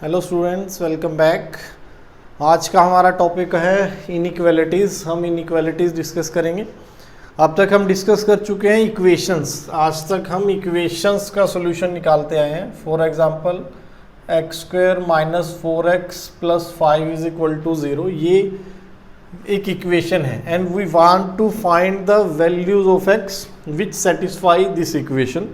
Hello students, welcome back. आज का हमारा टॉपिक है इनइक्वालिटीज़। हम इनइक्वालिटीज़ डिस्कस करेंगे। अब तक हम डिस्कस कर चुके हैं इक्वेशंस। आज तक हम इक्वेशंस का सॉल्यूशन निकालते आए हैं। फॉर एग्जांपल x² - 4x + 5 = 0, ये एक इक्वेशन है and we want to find the values of x which satisfy this equation.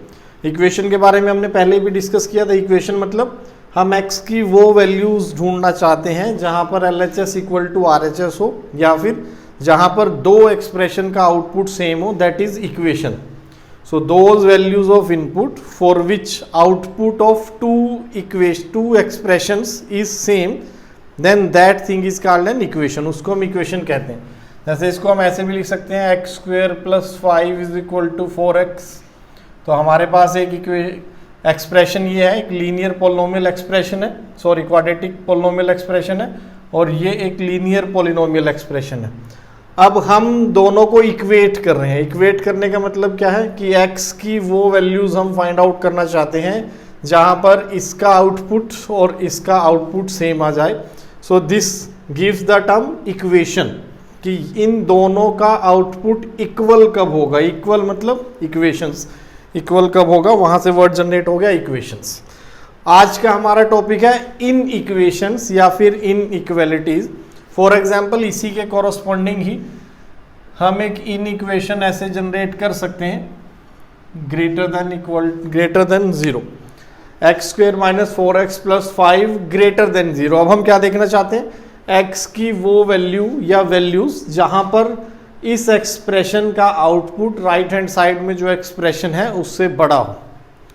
Equation के बारे में हमने पहले भी डिस्कस किया था। इक्वेशन मतलब हम x की वो वैल्यूज ढूंढना चाहते हैं जहां पर LHS = RHS हो, या फिर जहां पर दो एक्सप्रेशन का आउटपुट सेम हो, that is equation. So those values of input for which output of two expressions is same, then that thing is called an equation. उसको हम इक्वेशन कहते हैं। जैसे इसको हम ऐसे भी लिख सकते हैं x² + 5 = 4x। तो हमारे पास एक एक्सप्रेशन ये है, एक लीनियर पोलिनोमियल एक्सप्रेशन है, सॉरी क्वाड्रेटिक पोलिनोमियल एक्सप्रेशन है, और ये एक लीनियर पोलिनोमियल एक्सप्रेशन है। अब हम दोनों को इक्वेट कर रहे हैं। इक्वेट करने का मतलब क्या है कि x की वो वैल्यूज हम फाइंड आउट करना चाहते हैं जहां पर इसका आउटपुट और इसका आउटपुट सेम आ जाए। So this gives the term equation, कि इन दोनों का आउटपुट इक्वल कब होगा। इक्वल मतलब इक्वेशंस इक्वल कब होगा, वहां से वर्ड जनरेट हो गया इक्वेशंस। आज का हमारा टॉपिक है इन इक्वेशंस या फिर इन इक्वेलिटीज। फॉर एग्जांपल इसी के कॉरस्पॉन्डिंग ही हम एक इन इक्वेशन ऐसे जनरेट कर सकते हैं, ग्रेटर देन 0, x² - 4x + 5 > 0। अब हम क्या देखना चाहते हैं, x की वो वैल्यू या वैल्यूज जहां पर इस एक्सप्रेशन का आउटपुट राइट हैंड साइड में जो एक्सप्रेशन है उससे बड़ा हो।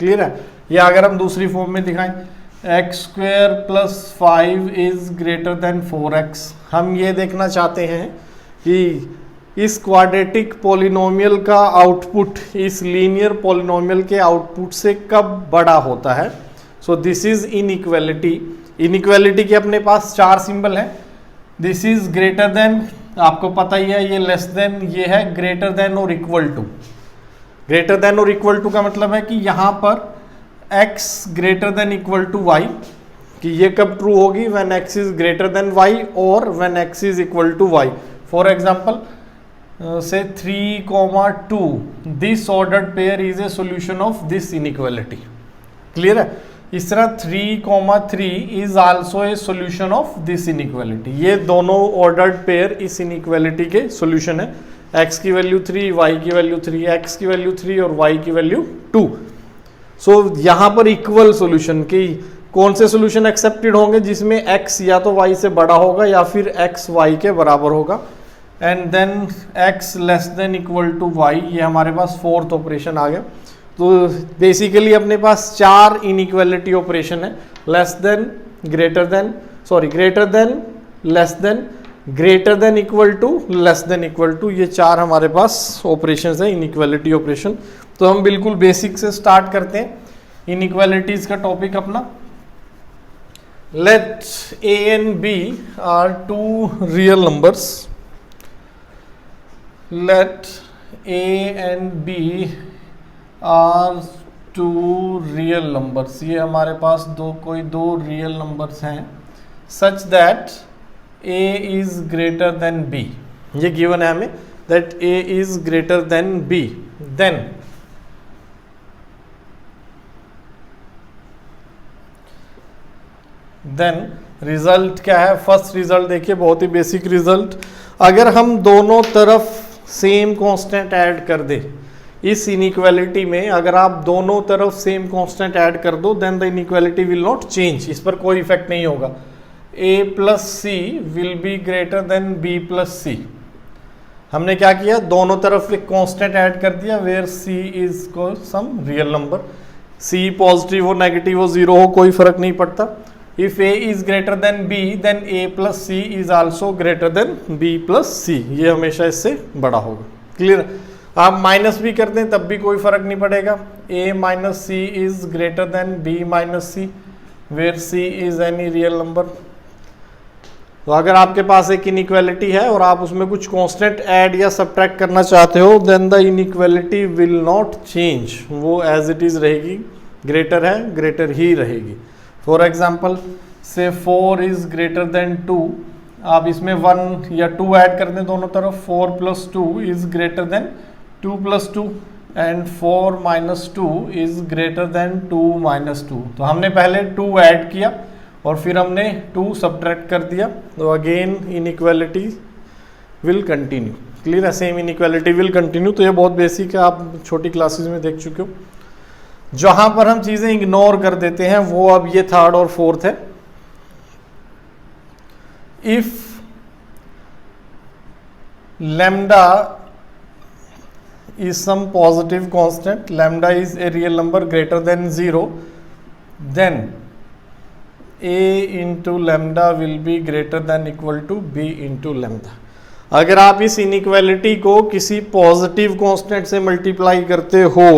क्लियर है? या अगर हम दूसरी फॉर्म में दिखाएं, x² + 5 > 4x। हम ये देखना चाहते हैं कि इस क्वाड्रेटिक पोलिनोमियल का आउटपुट इस लीनियर पोलिनोमियल के आउटपुट से कब बड़ा होता है। सो दिस इज इनइक्वालिटी। इनइक्वालिटी के अपने पास 4 सिंबल है। दिस इज ग्रेटर देन, आपको पता ही है, ये लेस देन, ये है ग्रेटर देन और इक्वल टू। ग्रेटर देन और इक्वल टू का मतलब है कि यहां पर x > y, कि ये कब ट्रू होगी, when x is greater than y और when x is equal to y। For example से 3, 2 this ordered pair is a solution of this inequality. Clear है? इस तरह 3, 3 is also a solution of this inequality. ये दोनों ordered pair इस inequality के solution है। x की वैल्यू 3, y की वैल्यू 3, x की वैल्यू 3 और y की वैल्यू 2। सो यहां पर इक्वल सॉल्यूशन की कौन से सॉल्यूशन एक्सेप्टेड होंगे, जिसमें x या तो y से बड़ा होगा या फिर x y के बराबर होगा, एंड देन x < y। ये हमारे पास फोर्थ ऑपरेशन आ गया। तो बेसिकली अपने पास 4 इनइक्वालिटी ऑपरेशन है, less than, greater than, greater than, less than, greater than equal to, less than equal to. ये 4 हमारे पास ऑपरेशंस है, इनइक्वालिटी ऑपरेशन। तो हम बिल्कुल बेसिक से स्टार्ट करते हैं इनइक्वालिटीज का टॉपिक अपना। Let a and b are 2 real numbers. Let a and b are 2 real numbers. ये हमारे पास कोई दो रियल नंबर्स हैं, such that a is greater than b। ये गिवन है हमें, that a is greater than b। Then result क्या है। फर्स्ट रिजल्ट देखिए, बहुत ही बेसिक रिजल्ट। अगर हम दोनों तरफ सेम कांस्टेंट ऐड कर दे इस इनइक्वालिटी में, अगर आप दोनों तरफ सेम कांस्टेंट ऐड कर दो, then the inequality will not change. इस पर कोई इफेक्ट नहीं होगा। a + c will be greater than b + c। हमने क्या किया, दोनों तरफ एक कांस्टेंट ऐड कर दिया, where c is some real number. c positive हो, नेगेटिव हो, 0 हो, कोई फर्क नहीं पड़ता। If a is greater than b, then a + c is also greater than b + c। ये हमेशा इससे बड़ा होगा। क्लियर? आप माइनस भी कर दें तब भी कोई फर्क नहीं पड़ेगा। a - c is greater than b - c, where c is any real number. तो अगर आपके पास एक इनइक्वालिटी है और आप उसमें कुछ कांस्टेंट ऐड या सब्ट्रैक्ट करना चाहते हो, then the inequality will not change. वो एज इट इज रहेगी, ग्रेटर है, ग्रेटर ही रहेगी। फॉर एग्जाम्पल से 4 इज ग्रेटर देन 2, आप इसमें 1 या 2 ऐड कर दें दोनों तरफ, 4 + 2 is greater than 2 + 2 and 4 - 2 is greater than 2 - 2। तो हमने पहले 2 ऐड किया और फिर हमने 2 सब्ट्रैक्ट कर दिया, तो again inequality will continue. Clear है, सेम इनइक्वालिटी विल कंटिन्यू। तो ये बहुत बेसिक है, आप छोटी क्लासेस में देख चुके हो। जहां पर हम चीजें इग्नोर कर देते हैं वो अब ये थर्ड और फोर्थ है। If lambda is some positive constant, lambda is a real number greater than 0, then a into lambda will be greater than equal to b into lambda। अगर आप इस इनइक्वालिटी को किसी पॉजिटिव कांस्टेंट से multiply करते हो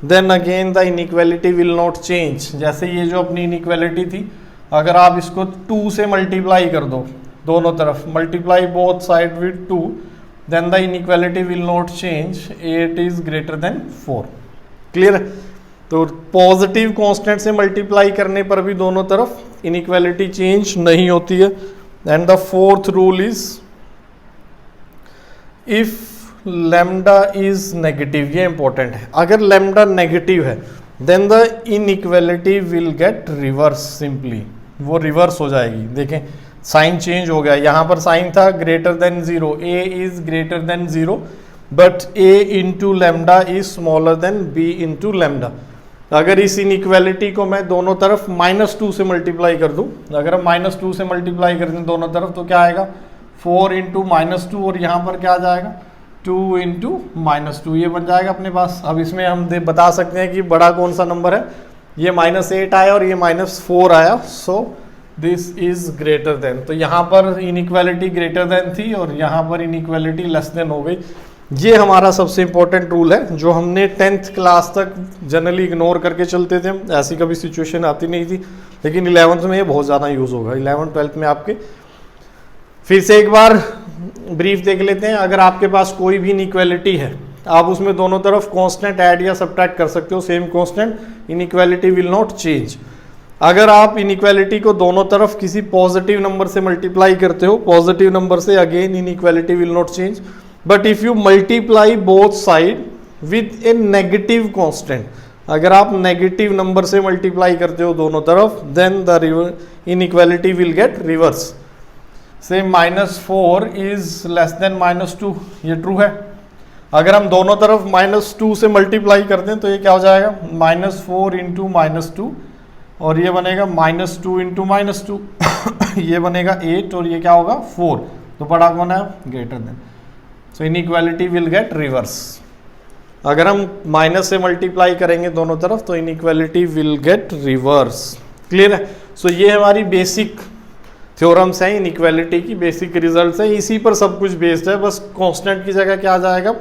then again the inequality will not change. जैसे ये जो अपनी इनइक्वालिटी थी, अगर आप इसको 2 से मल्टीप्लाई कर दो दोनों तरफ, multiply both side with 2, then the inequality will not change, 8 is greater than 4। Clear है, तो पॉजिटिव कांस्टेंट से मल्टीप्लाई करने पर भी दोनों तरफ इनइक्वालिटी चेंज नहीं होती है। And the fourth rule is if lambda is negative, ये इंपॉर्टेंट है, अगर लैम्डा नेगेटिव है then the inequality will get reverse, simply वो रिवर्स हो जाएगी। देखें साइन चेंज हो गया, यहाँ पर साइन था greater than 0, a is greater than 0 but a into lambda is smaller then b into lambda. अगर इस इनइक्वालिटी को मैं दोनों तरफ -2 से मल्टीप्लाई कर दूं, अगर हम -2 से मल्टीप्लाई कर दें दोनों तरफ तो क्या आएगा, 4 इंटू -2 और यहाँ पर क्या आ जाएगा 2 इंटू -2, ये बन जाएगा अपने पास। अब इसमें हम बता सकते हैं कि बड़ा कौन सा नंबर है, ये -8 आया और ये -4 आया, सो दिस इज ग्रेटर देन। तो यहाँ पर इनइक्वालिटी ग्रेटर देन थी और यहाँ पर इनइक्वालिटी लेस देन हो गई। ये हमारा सबसे इंपॉर्टेंट रूल है जो हमने 10th क्लास तक जनरली इग्नोर करके चलते थे, ऐसी कभी सिचुएशन आती नहीं थी, लेकिन 11th में ये बहुत ज़्यादा यूज़ होगा, 11th 12th में आपके। फिर से एक बार ब्रीफ देख लेते हैं। अगर आपके पास कोई भी इनइक्वालिटी है, आप उसमें दोनों तरफ कांस्टेंट ऐड या सब्ट्रैक्ट कर सकते हो, same constant, inequality will not change. अगर आप इनइक्वालिटी को दोनों तरफ किसी पॉजिटिव नंबर से मल्टीप्लाई करते हो, पॉजिटिव नंबर से, again inequality will not change. But if you multiply both side with A negative constant, अगर आप नेगेटिव नंबर से मल्टीप्लाई करते हो दोनों तरफ, then the inequality will get reverse. से -4 इज लेस देन -2, ये ट्रू है। अगर हम दोनों तरफ -2 से मल्टीप्लाई कर दें तो ये क्या हो जाएगा, -4 इंटू -2 और ये बनेगा -2 इंटू -2 ये बनेगा 8 और ये क्या होगा 4। तो बड़ा कौन है, greater than. So inequality will get reverse. अगर हम माइनस से मल्टीप्लाई करेंगे दोनों तरफ तो inequality will get reverse. Clear है। सो ये हमारी बेसिक थ्योरम्स हैं, इनइक्वालिटी की बेसिक रिजल्ट्स हैं, इसी पर सब कुछ बेस्ड है। बस कांस्टेंट की जगह क्या आ जाएगा,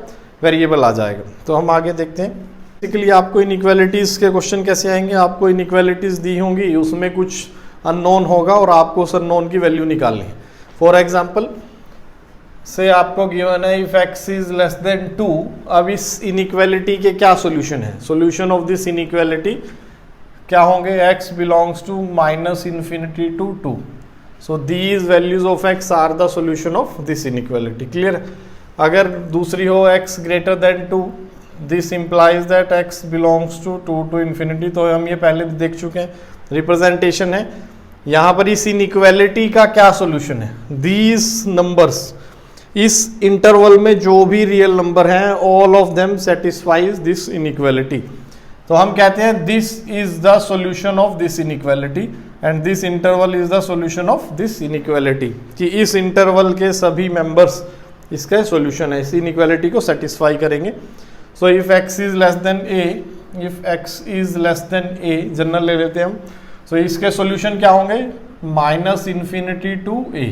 वेरिएबल आ जाएगा। तो हम आगे देखते हैं। बेसिकली आपको इनइक्वालिटीज़ के क्वेश्चन कैसे आएंगे, आपको इनइक्वालिटीज़ दी होंगी, उसमें कुछ अननोन होगा और आपको उस अननोन की वैल्यू निकालनी है। फॉर एग्जाम्पल से आपको गिवन है if x is less then 2। अब इस इनइक्वालिटी के क्या सोल्यूशन है, सोल्यूशन ऑफ दिस इनइक्वालिटी क्या होंगे, x belongs to -∞ to 2। So these values of x are the solution of this inequality. Clear. अगर दूसरी हो x greater than 2, this implies that x belongs to 2 to infinity. तो हम ये पहले देख चुके हैं, रिप्रेजेंटेशन है। यहाँ पर इस इनइक्वालिटी का क्या सोल्यूशन है, दीज नंबर्स, इस इंटरवल में जो भी रियल नंबर हैं, all of them satisfies this inequality. तो हम कहते हैं this is the solution of this inequality and this interval is the solution of this inequality, कि इस इंटरवल के सभी मेंबर्स इसका सॉल्यूशन है, इस इनइक्वालिटी को सेटिस्फाई करेंगे। So if x is less then a, if x is less then a, general ले लेते हैं हम। सो इसके सॉल्यूशन क्या होंगे, -∞ to a।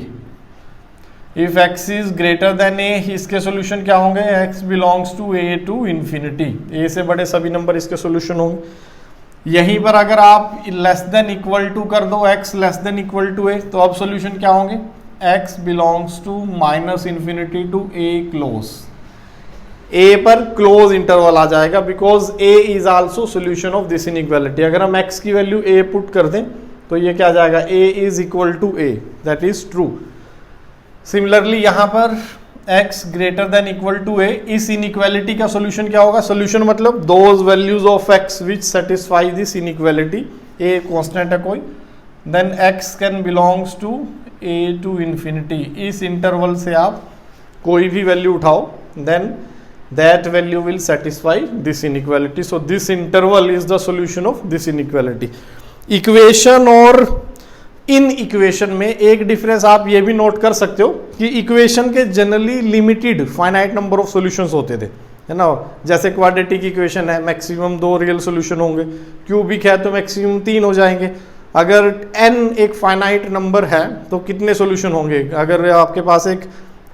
If x is greater than a, इसके सॉल्यूशन क्या होंगे, x belongs to a to infinity, a से बड़े सभी नंबर इसके सॉल्यूशन होंगे। यहीं पर अगर आप लेस देन इक्वल टू कर दो, x less than equal to a, तो अब सॉल्यूशन क्या होंगे, x belongs to -∞ to a close. a पर क्लोज इंटरवल आ जाएगा because a is also solution of this inequality. अगर हम x की वैल्यू a पुट कर दें तो ये क्या आ जाएगा, a is equal to a, that is true. Similarly यहाँ पर x greater than equal to a, इस इनइक्वालिटी का सोल्यूशन क्या होगा, सोल्यूशन मतलब those values of x which satisfy this inequality, a constant है कोई, then x can belongs to a to infinity, इस इंटरवल से आप कोई भी वैल्यू उठाओ, then that value will satisfy this inequality. So this interval is the solution of this inequality. Equation और in equation में एक डिफरेंस आप ये भी नोट कर सकते हो कि इक्वेशन के generally limited finite number of solutions होते थे, है ना। जैसे क्वाड्रेटिक इक्वेशन है, मैक्सिमम 2 रियल सॉल्यूशन होंगे, क्यूबिक है तो मैक्सिमम 3 हो जाएंगे। अगर n एक फाइनाइट नंबर है तो कितने सॉल्यूशन होंगे, अगर आपके पास एक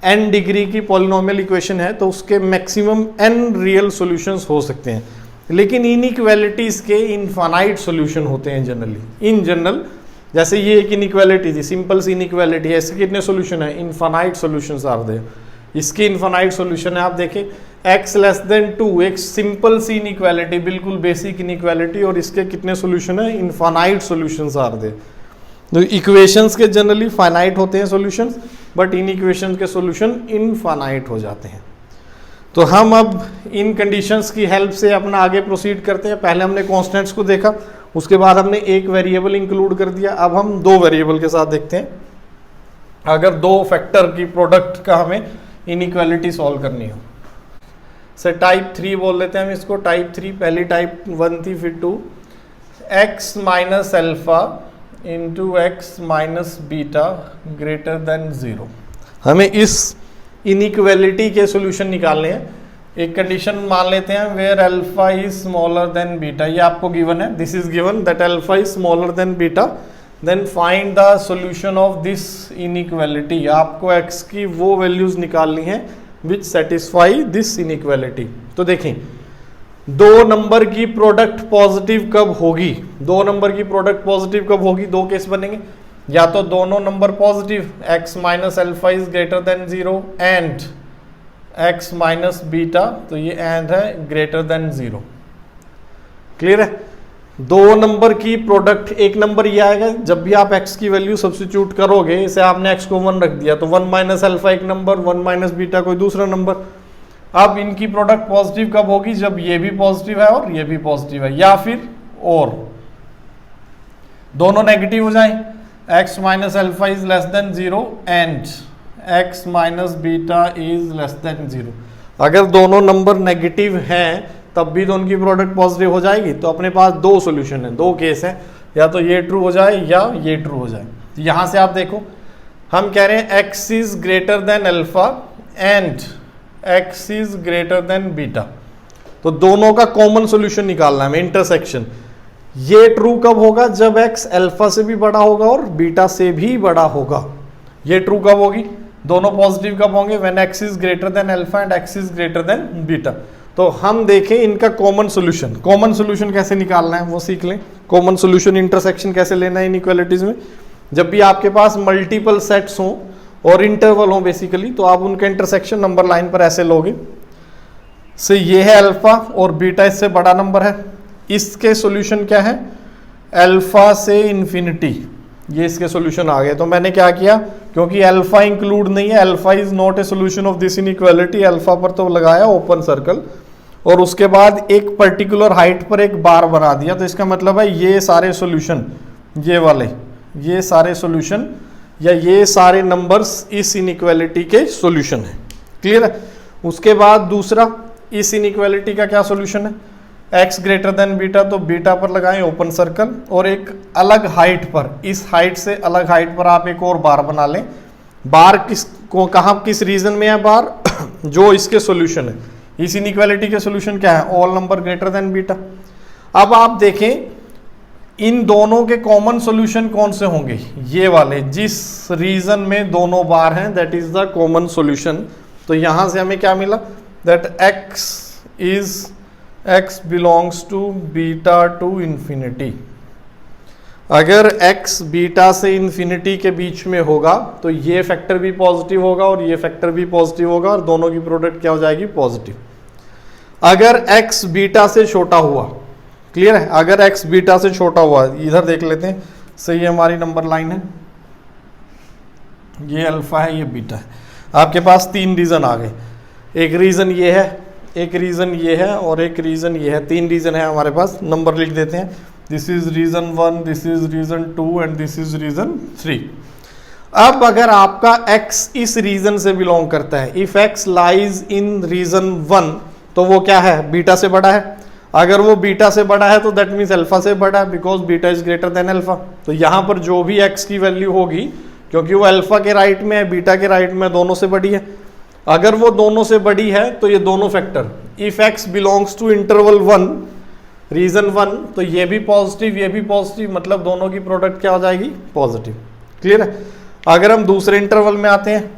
n डिग्री की पॉलिनोमियल इक्वेशन है तो उसके मैक्सिमम n रियल सॉल्यूशंस हो सकते हैं, लेकिन इनइक्वालिटीज के इनफाइनाइट सॉल्यूशन होते हैं जनरली। इन जनरल जैसे ये एक इनइक्वालिटी थी, सिंपल सी इनइक्वालिटी है, इसके कितने सॉल्यूशन है, इनफाइनाइट सॉल्यूशंस आर देयर। इसके इनफाइनाइट सॉल्यूशन है, आप देखें x लेस देन 2, एक सिंपल सी इनइक्वालिटी, बिल्कुल बेसिक इनइक्वालिटी, और इसके कितने सॉल्यूशन है, इनफाइनाइट सॉल्यूशंस आर देयर। तो इक्वेशंस के जनरली फाइनाइट होते हैं सॉल्यूशंस, बट इन इक्वेशंस के सॉल्यूशन इनफाइनाइट हो जाते हैं। तो हम अब इन कंडीशंस की हेल्प से अपना आगे प्रोसीड करते हैं। पहले हमने कॉन्स्टेंट्स को देखा, उसके बाद हमने एक वेरिएबल इंक्लूड कर दिया, अब हम 2 वेरिएबल के साथ देखते हैं। अगर 2 फैक्टर की प्रोडक्ट का हमें इनइक्वालिटी सॉल्व करनी हो, से टाइप 3 बोल लेते हैं हम इसको, टाइप 3, पहली टाइप 1 थी, फिर 2, x minus alpha into x minus beta greater than 0। हमें इस इनइक्वालिटी के सॉल्यूशन निकालने हैं। एक कंडीशन मान लेते हैं where alpha is smaller than beta, ये आपको गिवन है, this is given that alpha is smaller than beta, then find the solution of this inequality. आपको x की वो वैल्यूज निकालनी है विच सेटिस्फाई दिस इनइक्वालिटी। तो देखें 2 नंबर की प्रोडक्ट पॉजिटिव कब होगी, 2 नंबर की प्रोडक्ट पॉजिटिव कब होगी, 2 केस बनेंगे, या तो दोनों number positive, x minus alpha is greater than 0 and x minus beta, तो ये एंड है ग्रेटर देन 0। क्लियर है। 2 नंबर की प्रोडक्ट, एक नंबर ये आएगा जब भी आप x की वैल्यू सब्स्टिट्यूट करोगे, इसे आपने x को 1 रख दिया तो 1 माइनस अल्फा एक नंबर, 1 माइनस बीटा कोई दूसरा नंबर। अब इनकी प्रोडक्ट पॉजिटिव कब होगी, जब ये भी पॉजिटिव है और ये भी पॉजिटिव है, या फिर और दोनों नेगेटिव हो जाएं, x minus alpha is less than 0 and x minus beta is less than 0। अगर दोनों नंबर नेगेटिव हैं तब भी तो उनकी प्रोडक्ट पॉजिटिव हो जाएगी। तो अपने पास 2 सॉल्यूशन है, 2 केस है, या तो ये ट्रू हो जाए या ये ट्रू हो जाए। यहां से आप देखो, हम कह रहे हैं x is greater then alpha and x is greater than beta, तो दोनों का कॉमन सॉल्यूशन निकालना है हमें, इंटरसेक्शन। ये ट्रू कब होगा, जब x अल्फा से भी बड़ा होगा और बीटा से भी बड़ा होगा। ये ट्रू कब होगी, दोनों पॉजिटिव कब होंगे, when x is greater then alpha and x is greater than beta. तो हम देखें इनका कॉमन सॉल्यूशन, कॉमन सॉल्यूशन कैसे निकालना है वो सीख लें। कॉमन सॉल्यूशन इंटरसेक्शन कैसे लेना है इनइक्वालिटीज में, जब भी आपके पास मल्टीपल सेट्स हों और इंटरवल हो बेसिकली, तो आप उनका इंटरसेक्शन नंबर लाइन पर ऐसे लोगे, से ये है अल्फा और बीटा इससे बड़ा नंबर है, इसके सॉल्यूशन क्या है, अल्फा से इन्फिनिटी, ये इसके सॉल्यूशन आ गए। तो मैंने क्या किया, क्योंकि अल्फा इंक्लूड नहीं है, alpha is not a solution of this inequality, alpha पर तो लगाया ओपन सर्कल और उसके बाद एक पर्टिकुलर हाइट पर एक बार बना दिया। तो इसका मतलब है ये सारे सॉल्यूशन, ये वाले, ये सारे सॉल्यूशन या ये सारे नंबर्स इस इनइक्वालिटी के सॉल्यूशन है। क्लियर है। उसके बाद दूसरा, इस इनइक्वालिटी का क्या सॉल्यूशन है, x ग्रेटर देन बीटा, तो बीटा पर लगाएं ओपन सर्कल और एक अलग हाइट पर, इस हाइट से अलग हाइट पर आप एक और बार बना लें। बार किस को, कहाँ, किस रीजन में है बार जो इसके सॉल्यूशन है, इस इनइक्वालिटी के सॉल्यूशन क्या है, all number greater than beta. अब आप देखें इन दोनों के कॉमन सॉल्यूशन कौन से होंगे, ये वाले, जिस रीजन में दोनों बार हैं, that is the common solution. तो यहां से हमें क्या मिला, that x belongs to beta to infinity. अगर x बीटा से इन्फिनिटी के बीच में होगा तो ये फैक्टर भी पॉजिटिव होगा और ये फैक्टर भी पॉजिटिव होगा और दोनों की प्रोडक्ट क्या हो जाएगी, पॉजिटिव। अगर x बीटा से छोटा हुआ, क्लियर है, अगर x बीटा से छोटा हुआ, इधर देख लेते हैं, से ये हमारी नंबर लाइन है, ये अल्फा है, ये बीटा है। आपके पास 3 रीजन आ गए, एक रीजन ये है, एक रीजन ये है और एक रीजन ये है। 3 रीजन है हमारे पास। नंबर लिख देते हैं, this is region 1, this is region 2 and this is region 3। अब अगर आपका x इस रीजन से बिलोंग करता है, if x lies in region 1, तो वो क्या है, बीटा से बड़ा है। अगर वो बीटा से बड़ा है तो दैट मीन्स अल्फा से बड़ा है, because beta is greater then alpha. तो यहाँ पर जो भी x की वैल्यू होगी, क्योंकि वो अल्फा के राइट में है, बीटा के राइट में, दोनों से बड़ी है। अगर वो दोनों से बड़ी है तो ये दोनों factor, if x belongs to interval 1 region 1, तो ये भी पॉजिटिव, ये भी पॉजिटिव, मतलब दोनों की प्रोडक्ट क्या हो जाएगी, पॉजिटिव। क्लियर है। अगर हम दूसरे इंटरवल में आते हैं,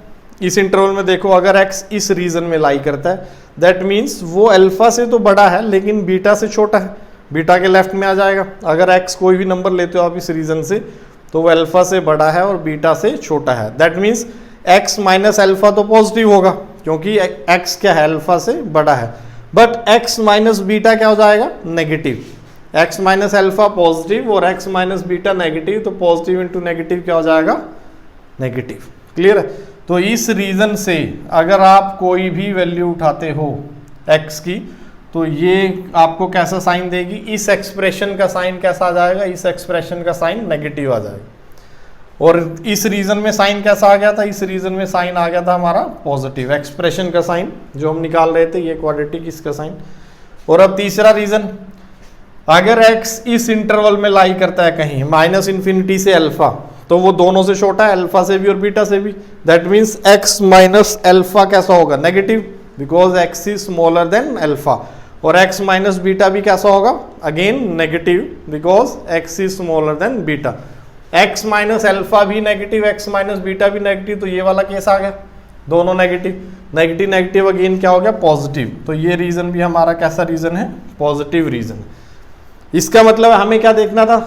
इस इंटरवल में देखो, अगर x इस रीजन में लाई करता है, दैट मीन्स वो अल्फा से तो बड़ा है लेकिन बीटा से छोटा है, बीटा के लेफ्ट में आ जाएगा। अगर x कोई भी नंबर लेते हो आप इस रीजन से, तो वो अल्फा से बड़ा है और बीटा से छोटा है। That means x minus alpha तो पॉजिटिव होगा, क्योंकि x क्या है, अल्फा से बड़ा है। बट x माइनस बीटा क्या हो जाएगा, negative. x minus alpha positive और x माइनस बीटा नेगेटिव, तो पॉजिटिव इंटू नेगेटिव क्या हो जाएगा, नेगेटिव। क्लियर है। तो इस रीजन से अगर आप कोई भी वैल्यू उठाते हो x की, तो ये आपको कैसा साइन देगी, इस एक्सप्रेशन का साइन कैसा आ जाएगा, इस एक्सप्रेशन का साइन नेगेटिव आ जाएगा। और इस रीजन में साइन कैसा आ गया था, इस रीजन में साइन आ गया था हमारा पॉजिटिव, एक्सप्रेशन का साइन जो हम निकाल रहे थे, ये क्वाड्रेटिक इसका साइन। और अब तीसरा रीजन, अगर x इस इंटरवल में लाई करता है कहीं -∞ से अल्फा, तो वो दोनों से छोटा है, अल्फा से भी और बीटा से भी। That means x minus alpha कैसा होगा, negative, because x is smaller then alpha. और x माइनस बीटा भी कैसा होगा, again negative, because x is smaller than beta. x minus alpha भी नेगेटिव, x माइनस बीटा भी नेगेटिव, तो ये वाला केस आ गया, दोनों नेगेटिव, नेगेटिव नेगेटिव अगेन क्या हो गया, पॉजिटिव। तो ये रीजन भी हमारा कैसा रीजन है, पॉजिटिव रीजन। इसका मतलब हमें क्या देखना था,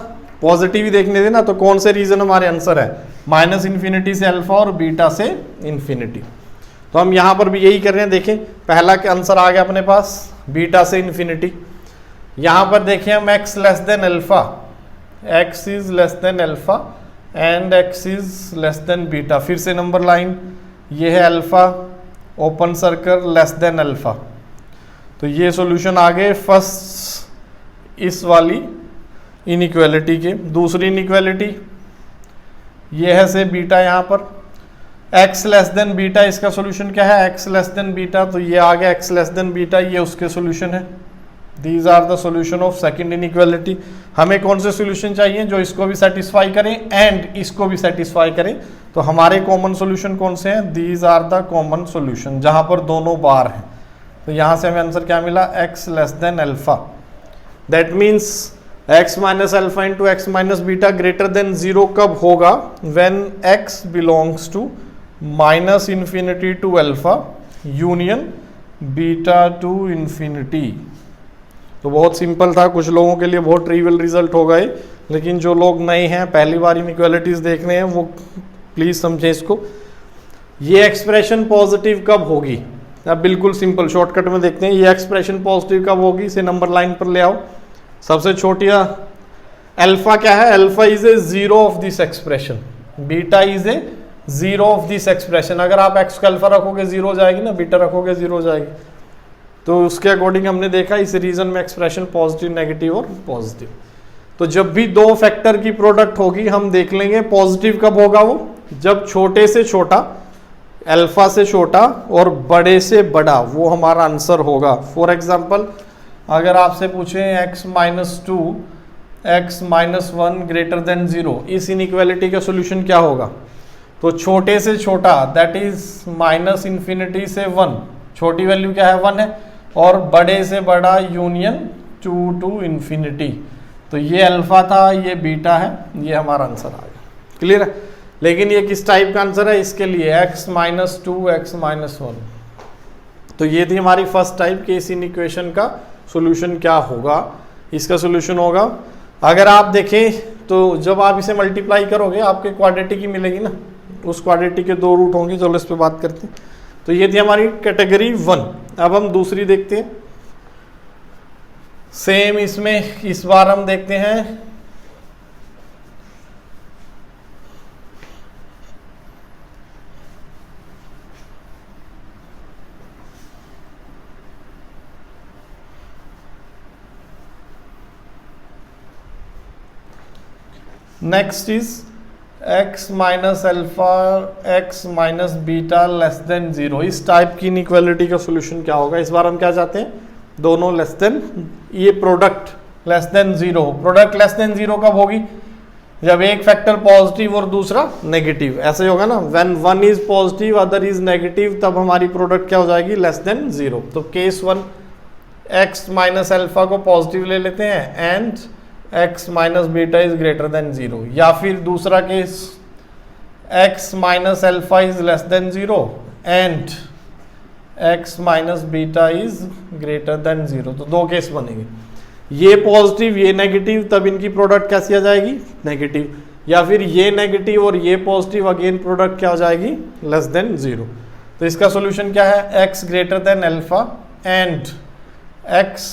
पॉजिटिव ही देखने थे ना। तो कौन से रीजन हमारे आंसर है, -∞ से अल्फा और बीटा से इन्फिनिटी। तो हम यहाँ पर भी यही कर रहे हैं। देखें, पहला के आंसर आ गया अपने पास, बीटा से इन्फिनिटी। यहाँ पर देखें हम x less than alpha, x is less than alpha and x is less then beta. फिर से नंबर लाइन, ये है alpha, open circle, less than alpha. तो ये सॉल्यूशन आ गए फर्स्ट इस वाली इनइक्वालिटी के। दूसरी इनइक्वालिटी ये है से बीटा, यहाँ पर x लेस देन बीटा, इसका सॉल्यूशन क्या है, x लेस देन बीटा। तो ये आ गया x लेस देन बीटा, ये उसके सॉल्यूशन है। These are the solution of second inequality. हमें कौन से सॉल्यूशन चाहिए, जो इसको भी सेटिस्फाई करें एंड इसको भी सेटिस्फाई करें। तो हमारे कॉमन सॉल्यूशन कौन से हैं, these are the common solution, जहां पर दोनों बार हैं। तो यहां से हमें आंसर क्या मिला, x less than alpha. That means x minus alpha into x minus beta greater than 0 कब होगा, when x belongs to -∞ to alpha union beta to infinity. तो बहुत सिंपल था, कुछ लोगों के लिए बहुत ट्रिवियल रिजल्ट हो गए, लेकिन जो लोग नए हैं, पहली बार इनइक्वालिटीज देख रहे हैं, वो प्लीज समझे इसको। ये एक्सप्रेशन पॉजिटिव कब होगी, अब बिल्कुल सिंपल शॉर्टकट में देखते हैं। ये एक्सप्रेशन पॉजिटिव कब होगी, इसे नंबर लाइन पर ले आओ। सबसे छोटिया अल्फा क्या है, alpha is a zero of this expression, beta is a zero of this expression. अगर आप एक्स का अल्फा रखोगे 0 हो जाएगी ना, बीटा रखोगे 0 हो जाएगी। तो उसके अकॉर्डिंग हमने देखा इस रीजन में एक्सप्रेशन पॉजिटिव, नेगेटिव और पॉजिटिव। तो जब भी दो फैक्टर की प्रोडक्ट होगी, हम देख लेंगे पॉजिटिव कब होगा, वो जब छोटे से छोटा, अल्फा से छोटा और बड़े से बड़ा, वो हमारा आंसर होगा। फॉर एग्जाम्पल, अगर आपसे पूछें x minus 2 x minus 1 greater than 0, इस इनइक्वालिटी का सोल्यूशन क्या होगा, तो छोटे से छोटा दैट इज -∞ से 1, छोटी वैल्यू क्या है 1 है, और बड़े से बड़ा यूनियन 2 टू इन्फिनिटी। तो ये अल्फा था, ये बीटा है, ये हमारा आंसर आ गया। क्लियर है। लेकिन ये किस टाइप का आंसर है, इसके लिए x माइनस 2 x माइनस 1। तो ये थी हमारी फर्स्ट टाइप के इस इनइक्वेशन का सॉल्यूशन क्या होगा। इसका सॉल्यूशन होगा, अगर आप देखें तो जब आप इसे मल्टीप्लाई करोगे आपके क्वाड्रेटिक ही मिलेगी ना, उस क्वाड्रेटिक के 2 रूट होंगे। चलो इस पे बात करते हैं। तो ये थी हमारी कैटेगरी 1। अब हम दूसरी देखते हैं। सेम इसमें इस बार हम देखते हैं next is x minus alpha x minus beta less than 0। इस टाइप की इनइक्वालिटी का सोल्यूशन क्या होगा? इस बार हम क्या चाहते हैं? दोनों लेस देन, ये product less than 0। Product less than 0 कब होगी? जब एक फैक्टर पॉजिटिव और दूसरा नेगेटिव, ऐसे होगा ना, when one is positive other is negative, तब हमारी प्रोडक्ट क्या हो जाएगी? Less than 0। तो केस 1 x माइनस अल्फा को पॉजिटिव ले लेते हैं and x minus beta is greater than 0, या फिर दूसरा case x minus alpha is less than 0 and x minus beta is greater than 0। तो दो केस बनेंगे, ये पॉजिटिव ये नेगेटिव, तब इनकी प्रोडक्ट कैसी आ जाएगी? नेगेटिव। या फिर ये नेगेटिव और ये पॉजिटिव, अगेन प्रोडक्ट क्या हो जाएगी? Less than 0। तो इसका सॉल्यूशन क्या है? x greater then alpha and x,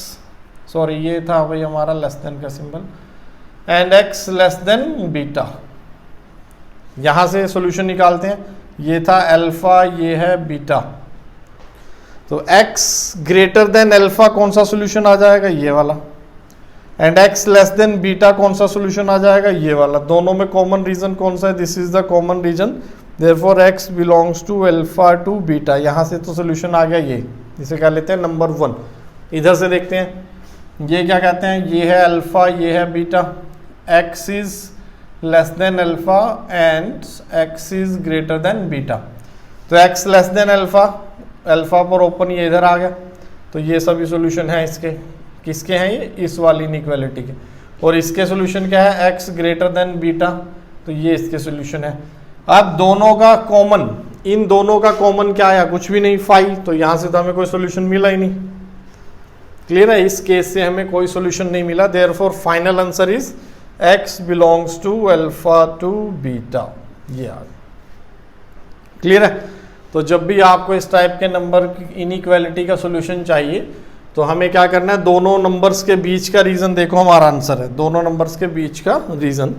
sorry ये था भाई हमारा लेस देन का symbol, and x less then beta. यहां से सॉल्यूशन निकालते हैं, ये था अल्फा, ये है बीटा। तो x ग्रेटर देन अल्फा कौन सा सॉल्यूशन आ जाएगा? ये वाला। And x less then beta कौन सा सॉल्यूशन आ जाएगा? ये वाला। दोनों में कॉमन रीजन कौन सा है? This is the common region, therefore x belongs to alpha to beta. यहां से तो सॉल्यूशन आ गया ये, इसे क्या लेते हैं? नंबर 1। इधर से देखते हैं, ये क्या कहते हैं? ये है अल्फा, ये है beta. x is less than alpha and x is greater than beta. तो x less than alpha, alpha पर ओपन, ये इधर आ गया। तो ये सभी सॉल्यूशन है इसके, किसके हैं ये? इस वाली इनइक्वालिटी के। और इसके सॉल्यूशन क्या है? x ग्रेटर देन बीटा, तो ये इसके सॉल्यूशन है। अब दोनों का कॉमन, इन दोनों का कॉमन क्या आया? कुछ भी नहीं, फाई। तो यहां से तो हमें कोई सॉल्यूशन मिला ही नहीं। क्लियर है? इस केस से हमें कोई सॉल्यूशन नहीं मिला, therefore final answer is x belongs to alpha to beta. ये आ गया। क्लियर है? तो जब भी आपको इस टाइप के नंबर की इनइक्वालिटी का सॉल्यूशन चाहिए तो हमें क्या करना है? दोनों नंबर्स के बीच का रीजन देखो, हमारा आंसर है दोनों नंबर्स के बीच का रीजन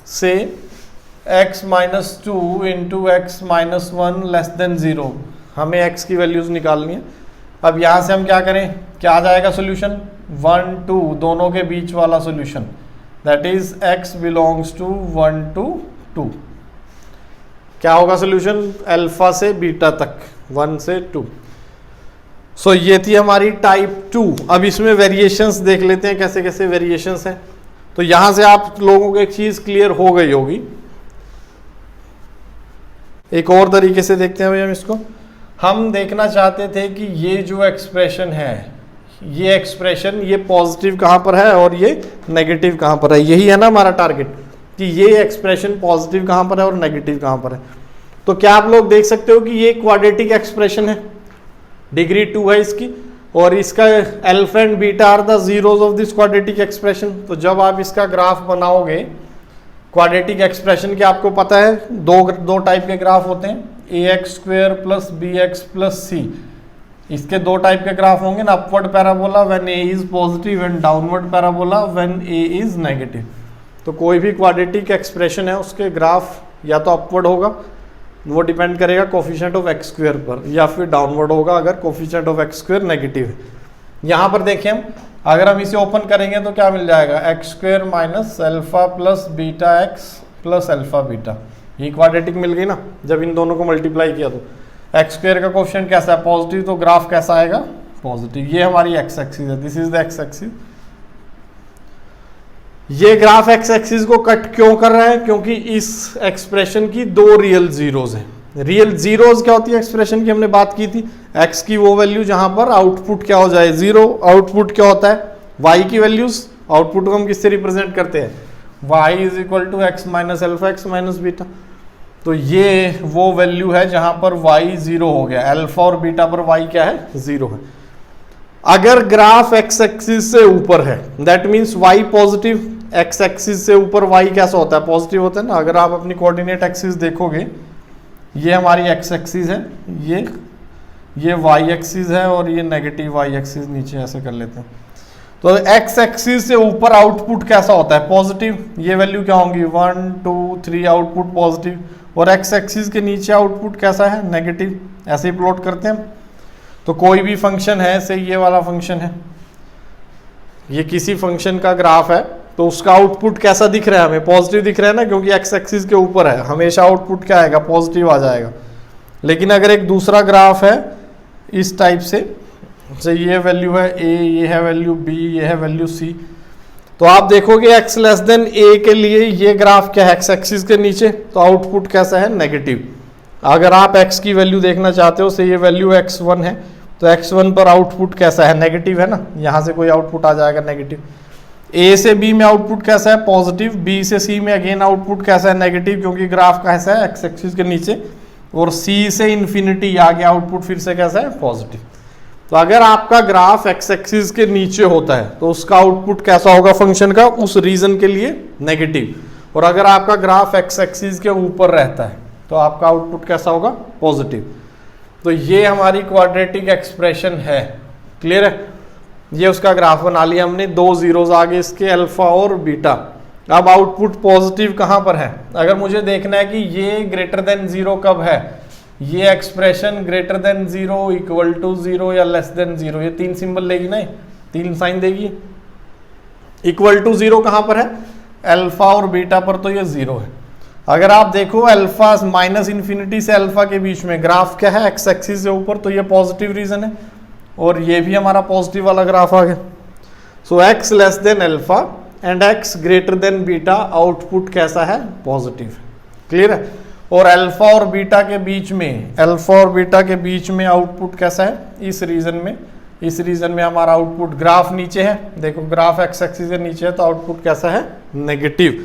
से x minus 2 into x minus 1 less than 0। हमें x की वैल्यूज निकालनी है। अब यहां से हम क्या करें? क्या आ जाएगा सॉल्यूशन? 1 2, दोनों के बीच वाला solution, that is x belongs to 1 to 2। क्या होगा सॉल्यूशन? अल्फा से बीटा तक, 1 से 2। सो ये थी हमारी टाइप 2। अब इसमें वेरिएशंस देख लेते हैं, कैसे कैसे वेरिएशंस हैं। तो यहां से आप लोगों को एक चीज क्लियर हो गई होगी। एक और तरीके से देखते हैं भाई हम इसको। हम देखना चाहते थे कि ये जो एक्सप्रेशन है, ये एक्सप्रेशन, ये पॉजिटिव कहां पर है और ये नेगेटिव कहां पर है। यही है ना हमारा टारगेट, कि ये एक्सप्रेशन पॉजिटिव कहां पर है और नेगेटिव कहां पर है। तो क्या आप लोग देख सकते हो कि ये क्वाड्रेटिक एक्सप्रेशन है, डिग्री 2 है इसकी, और इसका alpha and beta are the zeros of this quadratic expression. तो जब आप इसका ग्राफ बनाओगे क्वाड्रेटिक एक्सप्रेशन के, आपको पता है दो टाइप के ग्राफ होते हैं, ax² plus bx plus c। इसके दो टाइप के ग्राफ होंगे ना, upward parabola when a is positive and downward parabola when a is negative. तो कोई भी क्वाड्रेटिक एक्सप्रेशन है उसके ग्राफ या तो अपवर्ड होगा, वो डिपेंड करेगा कोफिशिएंट ऑफ x² पर, या फिर डाउनवर्ड होगा अगर कोफिशिएंट ऑफ x² नेगेटिव है। यहाँ पर देखें हम, अगर हम इसे ओपन करेंगे तो क्या मिल जाएगा? x² minus alpha plus beta x plus alpha beta. ये क्वाड्रेटिक मिल गई ना जब इन दोनों को मल्टीप्लाई किया। तो x² का कोफिशिएंट कैसा है? पॉजिटिव, तो ग्राफ कैसा आएगा? पॉजिटिव। ये हमारी x एक्सिस है, this is the x axis. ये ग्राफ x एक्सिस को कट क्यों कर रहा है? क्योंकि इस एक्सप्रेशन की दो रियल जीरोज हैं। रियल जीरोज क्या होती है एक्सप्रेशन की? हमने बात की थी, x की वो वैल्यू जहां पर आउटपुट क्या हो जाए? 0। आउटपुट क्या होता है? y की वैल्यूज। आउटपुट को हम किससे रिप्रेजेंट करते हैं? y is equal to x minus alpha x minus beta. तो ये वो वैल्यू है जहां पर y 0 हो गया, अल्फा और बीटा पर y क्या है? 0 है। अगर ग्राफ x एक्सिस से ऊपर है, that means y positive, x axis से ऊपर y कैसा होता है? पॉजिटिव होता है ना। अगर आप अपनी कोऑर्डिनेट एक्सिस देखोगे, ये हमारी x एक्सिस है, ये y एक्सिस है, और ये नेगेटिव y एक्सिस नीचे ऐसे कर लेते हैं। तो x एक्सिस से ऊपर आउटपुट कैसा होता है? पॉजिटिव। ये वैल्यू क्या होंगी? 1 2 3 आउटपुट पॉजिटिव। और x एक्सिस के नीचे आउटपुट कैसा है? नेगेटिव। ऐसे ही प्लॉट करते हैं। तो कोई भी फंक्शन है, से ये वाला फंक्शन है, ये किसी फंक्शन का ग्राफ है, तो उसका आउटपुट कैसा दिख रहा है हमें, पॉजिटिव दिख रहा है ना, क्योंकि एक्स एक्सिस के ऊपर है, हमेशा आउटपुट क्या आएगा, पॉजिटिव आ जाएगा। लेकिन अगर एक दूसरा ग्राफ है इस टाइप से ये वैल्यू है ए, ये है वैल्यू बी, ये है वैल्यू सी, तो आप देखोगे एक्स लेस देन ए के लिए ये ग्राफ क्या है, एक्स एक्सिस के नीचे, तो आउटपुट कैसा है, नेगेटिव। अगर आप एक्स की वैल्यू देखना चाहते हो, से ये वैल्यू x1 है, तो x1 पर आउटपुट कैसा है, नेगेटिव है ना, यहाँ से कोई आउटपुट आ जाएगा नेगेटिव। ए से बी में आउटपुट कैसा है, पॉजिटिव। बी से सी में अगेन आउटपुट कैसा है, नेगेटिव, क्योंकि ग्राफ कैसा है, एक्स एक्सिस के नीचे। और सी से इन्फिनिटी आगे आउटपुट फिर से कैसा है, पॉजिटिव। तो अगर आपका ग्राफ एक्स एक्सिस के नीचे होता है तो उसका आउटपुट कैसा होगा फंक्शन का, उस रीजन के लिए नेगेटिव। और अगर आपका ग्राफ एक्स एक्सिस के ऊपर रहता है तो आपका आउटपुट कैसा होगा, पॉजिटिव। तो ये हमारी क्वाड्रेटिक एक्सप्रेशन है, क्लियर है। ये उसका ग्राफ बना लिया हमने, 2 जीरोस आगे इसके, अल्फा और बीटा। अब आउटपुट पॉजिटिव कहाँ पर है, अगर मुझे देखना है कि ये ग्रेटर देन 0 कब है, ये expression greater than 0, equal to 0 या लेस देन 0, ये 3 सिंबल लेगी ना, 3 साइन देगी। इक्वल टू 0 कहाँ पर है, अल्फा और बीटा पर, तो ये 0 है। अगर आप देखो अल्फा माइनस इन्फिनिटी से अल्फा के बीच में ग्राफ क्या है, एक्स एक्सिस से ऊपर, तो ये पॉजिटिव रीजन है, और ये भी हमारा पॉजिटिव वाला ग्राफ आ गया। So x less than alpha and x greater than beta, output कैसा है, पॉजिटिव, क्लियर है। और अल्फा और बीटा के बीच में, अल्फा और बीटा के बीच में आउटपुट कैसा है, इस रीजन में, इस रीजन में हमारा आउटपुट, ग्राफ नीचे है, देखो ग्राफ एक्स एक्सिस से नीचे है, तो आउटपुट कैसा है, नेगेटिव।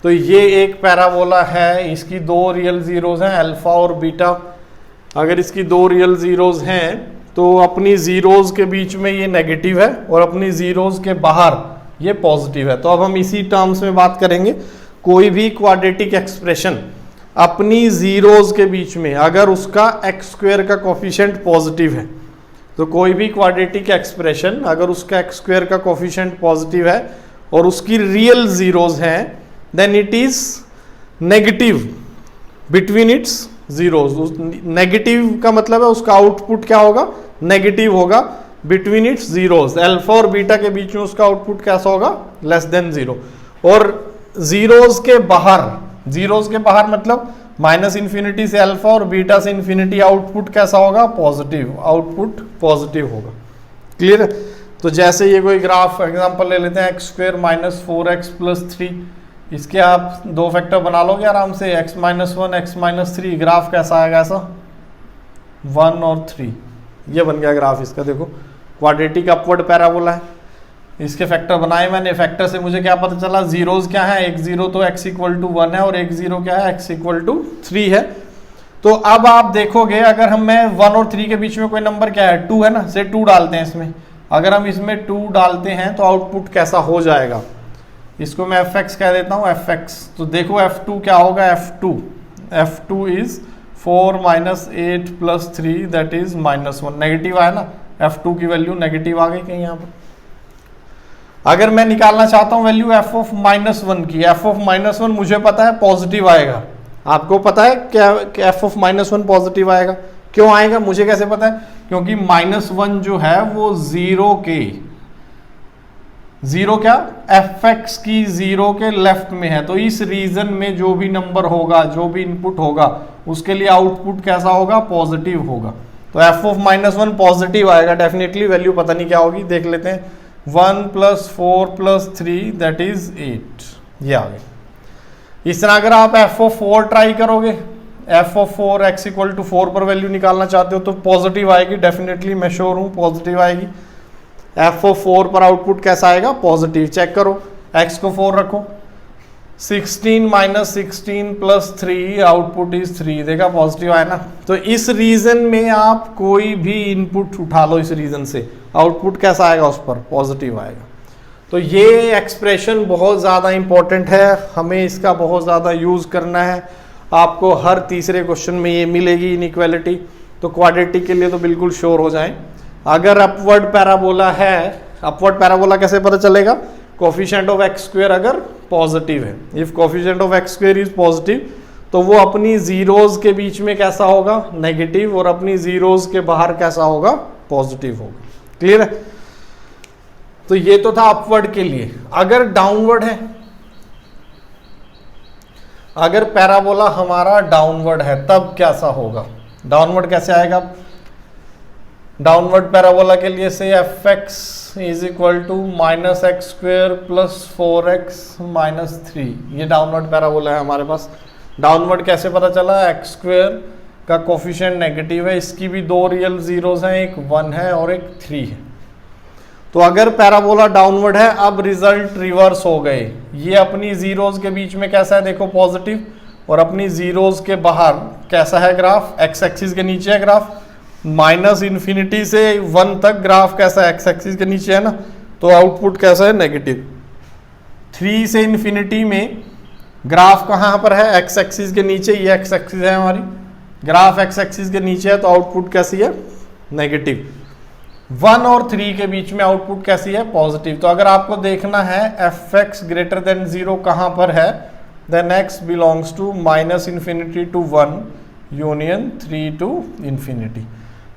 तो ये एक पैराबोला है, इसकी 2 रियल जीरोज हैं, अल्फा और बीटा। अगर इसकी 2 रियल जीरोज हैं तो अपनी जीरोज के बीच में ये नेगेटिव है और अपनी जीरोज के बाहर ये पॉजिटिव है। तो अब हम इसी टर्म्स में बात करेंगे, कोई भी क्वाड्रेटिक एक्सप्रेशन अपनी जीरोज के बीच में अगर उसका एक्स स्क्वायर का कोफिशिएंट पॉजिटिव है, तो कोई भी क्वाड्रेटिक एक्सप्रेशन अगर उसका एक्स स्क्वायर का कोफिशिएंट पॉजिटिव है और उसकी रियल जीरोज हैं, then it is negative between its zeros. Negative का मतलब है उसका आउटपुट क्या होगा, नेगेटिव होगा बिटवीन इट्स जीरोज। अल्फा और बीटा के बीच में उसका आउटपुट कैसा होगा, लेस देन 0। और जीरोज के बाहर, जीरोज के बाहर मतलब माइनस इन्फिनिटी से अल्फा और बीटा से इन्फिनिटी, आउटपुट कैसा होगा, पॉजिटिव, आउटपुट पॉजिटिव होगा, क्लियर। तो जैसे ये कोई ग्राफ एग्जांपल ले लेते हैं, x square minus 4x plus 3, इसके आप 2 फैक्टर बना लोगे आराम से, x minus 1, x minus 3, graph कैसा आएगा, ऐसा 1 और 3, ये बन गया ग्राफ इसका। देखो क्वाड्रेटिक अपवर्ड पैराबोला है, इसके फैक्टर बनाए मैंने, फैक्टर से मुझे क्या पता चला, जीरोज क्या है, एक जीरो तो x इक्वल टू 1 है और एक जीरो क्या है, x इक्वल टू 3 है। तो अब आप देखोगे अगर हम मैं 1 और 3 के बीच में कोई नंबर क्या है, 2 है ना, से 2 डालते हैं इसमें, अगर हम इसमें 2 डालते हैं तो आउटपुट कैसा हो जाएगा, इसको मैं fx कह देता हूँ, fx। तो देखो f2 क्या होगा, f2 is 4 minus 8 plus 3 that is -1, negative आया ना, f2 की वैल्यू नेगेटिव आ गई कहीं यहाँ पर। अगर मैं निकालना चाहता हूँ वैल्यू f ऑफ -1 की, f ऑफ -1 मुझे पता है पॉजिटिव आएगा, आपको पता है क्या कि f ऑफ -1 पॉजिटिव आएगा, क्यों आएगा, मुझे कैसे पता है, क्योंकि -1 जो है वो 0 के, 0 क्या, fx की 0 के लेफ्ट में है, तो इस रीजन में जो भी नंबर होगा, जो भी इनपुट होगा, उसके लिए आउटपुट कैसा होगा, पॉजिटिव होगा। तो f ऑफ -1 पॉजिटिव आएगा डेफिनेटली, वैल्यू पता नहीं क्या होगी, देख लेते हैं, 1 + 4 + 3 दैट इज 8, ये आ गई। इस तरह अगर आप f ऑफ 4 ट्राई करोगे, f of 4 x equal to 4 पर वैल्यू निकालना चाहते हो तो पॉजिटिव आएगी डेफिनेटली, मैं श्योर हूँ पॉजिटिव आएगी। f ऑफ 4 पर आउटपुट कैसा आएगा, पॉजिटिव। चेक करो, x को 4 रखो, 16 - 16 + 3 आउटपुट इज 3, देखा पॉजिटिव आया ना। तो इस रीजन में आप कोई भी इनपुट उठा लो, इस रीजन से आउटपुट कैसा आएगा, उस पर पॉजिटिव आएगा। तो ये एक्सप्रेशन बहुत ज़्यादा इंपॉर्टेंट है, हमें इसका बहुत ज़्यादा यूज़ करना है। आपको हर तीसरे क्वेश्चन में ये मिलेगी इनइक्वालिटी, तो क्वाड्रेटिक के लिए तो बिल्कुल श्योर हो जाएं। अगर अपवर्ड पैराबोला है, अपवर्ड पैराबोला कैसे पता चलेगा, कोफिशिएंट ऑफ एक्स स्क्वायर अगर पॉजिटिव है, if coefficient of x square is positive, तो वो अपनी जीरोज के बीच में कैसा होगा, नेगेटिव, और अपनी जीरोज के बाहर कैसा होगा, पॉजिटिव होगा, क्लियर है। तो ये तो था अपवर्ड के लिए। अगर डाउनवर्ड है, अगर पैराबोला हमारा डाउनवर्ड है तब कैसा होगा? डाउनवर्ड कैसे आएगा? डाउनवर्ड पैराबोला के लिए से f x is equal to minus x square plus 4x minus 3, ये डाउनवर्ड पैराबोला है हमारे पास। डाउनवर्ड कैसे पता चला? एक्स स्क्वेयर का कोफिशिएंट नेगेटिव है, इसकी भी दो रियल जीरोज हैं, एक 1 है और एक 3 है। तो अगर पैराबोला डाउनवर्ड है, अब रिजल्ट रिवर्स हो गए। ये अपनी जीरोज के बीच में कैसा है देखो, पॉजिटिव, और अपनी जीरोज के बाहर कैसा है ग्राफ? एक्स एक्सिस के नीचे है ग्राफ। माइनस इन्फिनिटी से 1 तक ग्राफ कैसा है? एक्स एक्सिस के नीचे है ना, तो आउटपुट कैसा है? नेगेटिव। 3 से इन्फिनिटी में ग्राफ कहाँ पर है? एक्स एक्सिस के नीचे, ये एक्स एक्सिस है हमारी, ग्राफ एक्स एक्सिस के नीचे है, तो आउटपुट कैसी है? नेगेटिव। 1 और 3 के बीच में आउटपुट कैसी है? पॉजिटिव। तो अगर आपको देखना है एफ एक्स ग्रेटर देन 0 कहाँ पर है, then x belongs to minus infinity to 1 union 3 to infinity.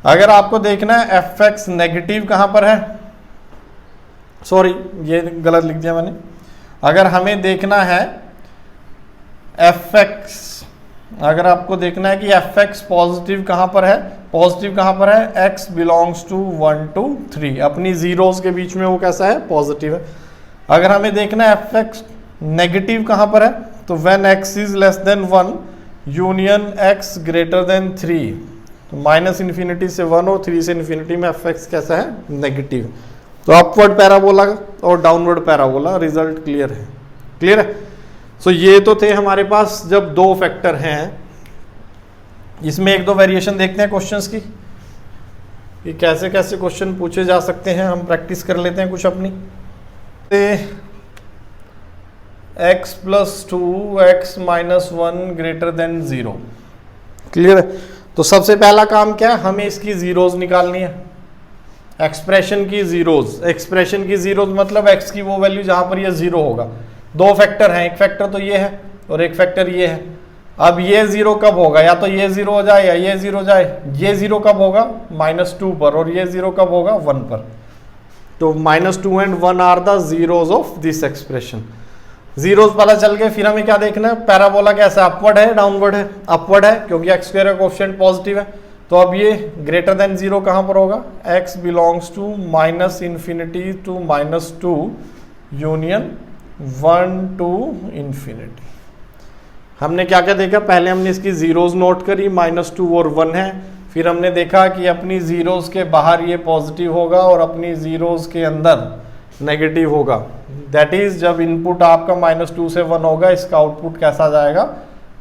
अगर आपको देखना है एफ एक्स नेगेटिव कहाँ पर है, सॉरी ये गलत लिख दिया मैंने। अगर हमें देखना है एफ एक्स, अगर आपको देखना है कि एफ एक्स पॉजिटिव कहाँ पर है, पॉजिटिव कहाँ पर है? एक्स बिलोंग्स टू 1 to 3, अपनी जीरोस के बीच में वो कैसा है? पॉजिटिव है। अगर हमें देखना है एफ एक्स नेगेटिव कहाँ पर है, तो when x is less then 1 union x greater then 3, तो माइनस इन्फिनिटी से 1 और 3 से इन्फिनिटी में एफ एक्स कैसा है? नेगेटिव। तो अपवर्ड पैराबोला और डाउनवर्ड पैराबोला, रिजल्ट क्लियर है? क्लियर है। सो ये तो थे हमारे पास जब दो फैक्टर हैं। इसमें एक दो वेरिएशन देखते हैं क्वेश्चंस की, कि कैसे कैसे क्वेश्चन पूछे जा सकते हैं। हम प्रैक्टिस कर लेते हैं कुछ अपनी। x plus 2x minus 1 greater than 0। Clear है। तो सबसे पहला काम क्या है? हमें इसकी जीरोज निकालनी है, एक्सप्रेशन की जीरोज। एक्सप्रेशन की जीरोज मतलब x की वो वैल्यू जहां पर ये 0 होगा। दो फैक्टर हैं, एक फैक्टर तो ये है और एक फैक्टर ये है। अब ये 0 कब होगा? या तो ये 0 हो जाए या ये 0 हो जाए। ये 0 कब होगा? -2 पर, और ये 0 कब होगा? 1 पर। तो -2 and 1 are the zeros of this expression. Zeros पता चल गए। फिर हमें क्या देखना है? पैराबोला कैसा, अपवर्ड है डाउनवर्ड है? अपवर्ड है, क्योंकि एक्स स्क्वायर का कोएफिशिएंट पॉजिटिव है। तो अब ये ग्रेटर देन 0 कहां पर होगा? x belongs to minus infinity to -2 union 1 to infinity. हमने क्या क्या देखा? पहले हमने इसकी जीरोज नोट करी, -2 और 1 है। फिर हमने देखा कि अपनी जीरोज के बाहर ये पॉजिटिव होगा और अपनी जीरोज के अंदर नेगेटिव होगा। दैट इज जब इनपुट आपका -2 से 1 होगा, इसका आउटपुट कैसा आ जाएगा?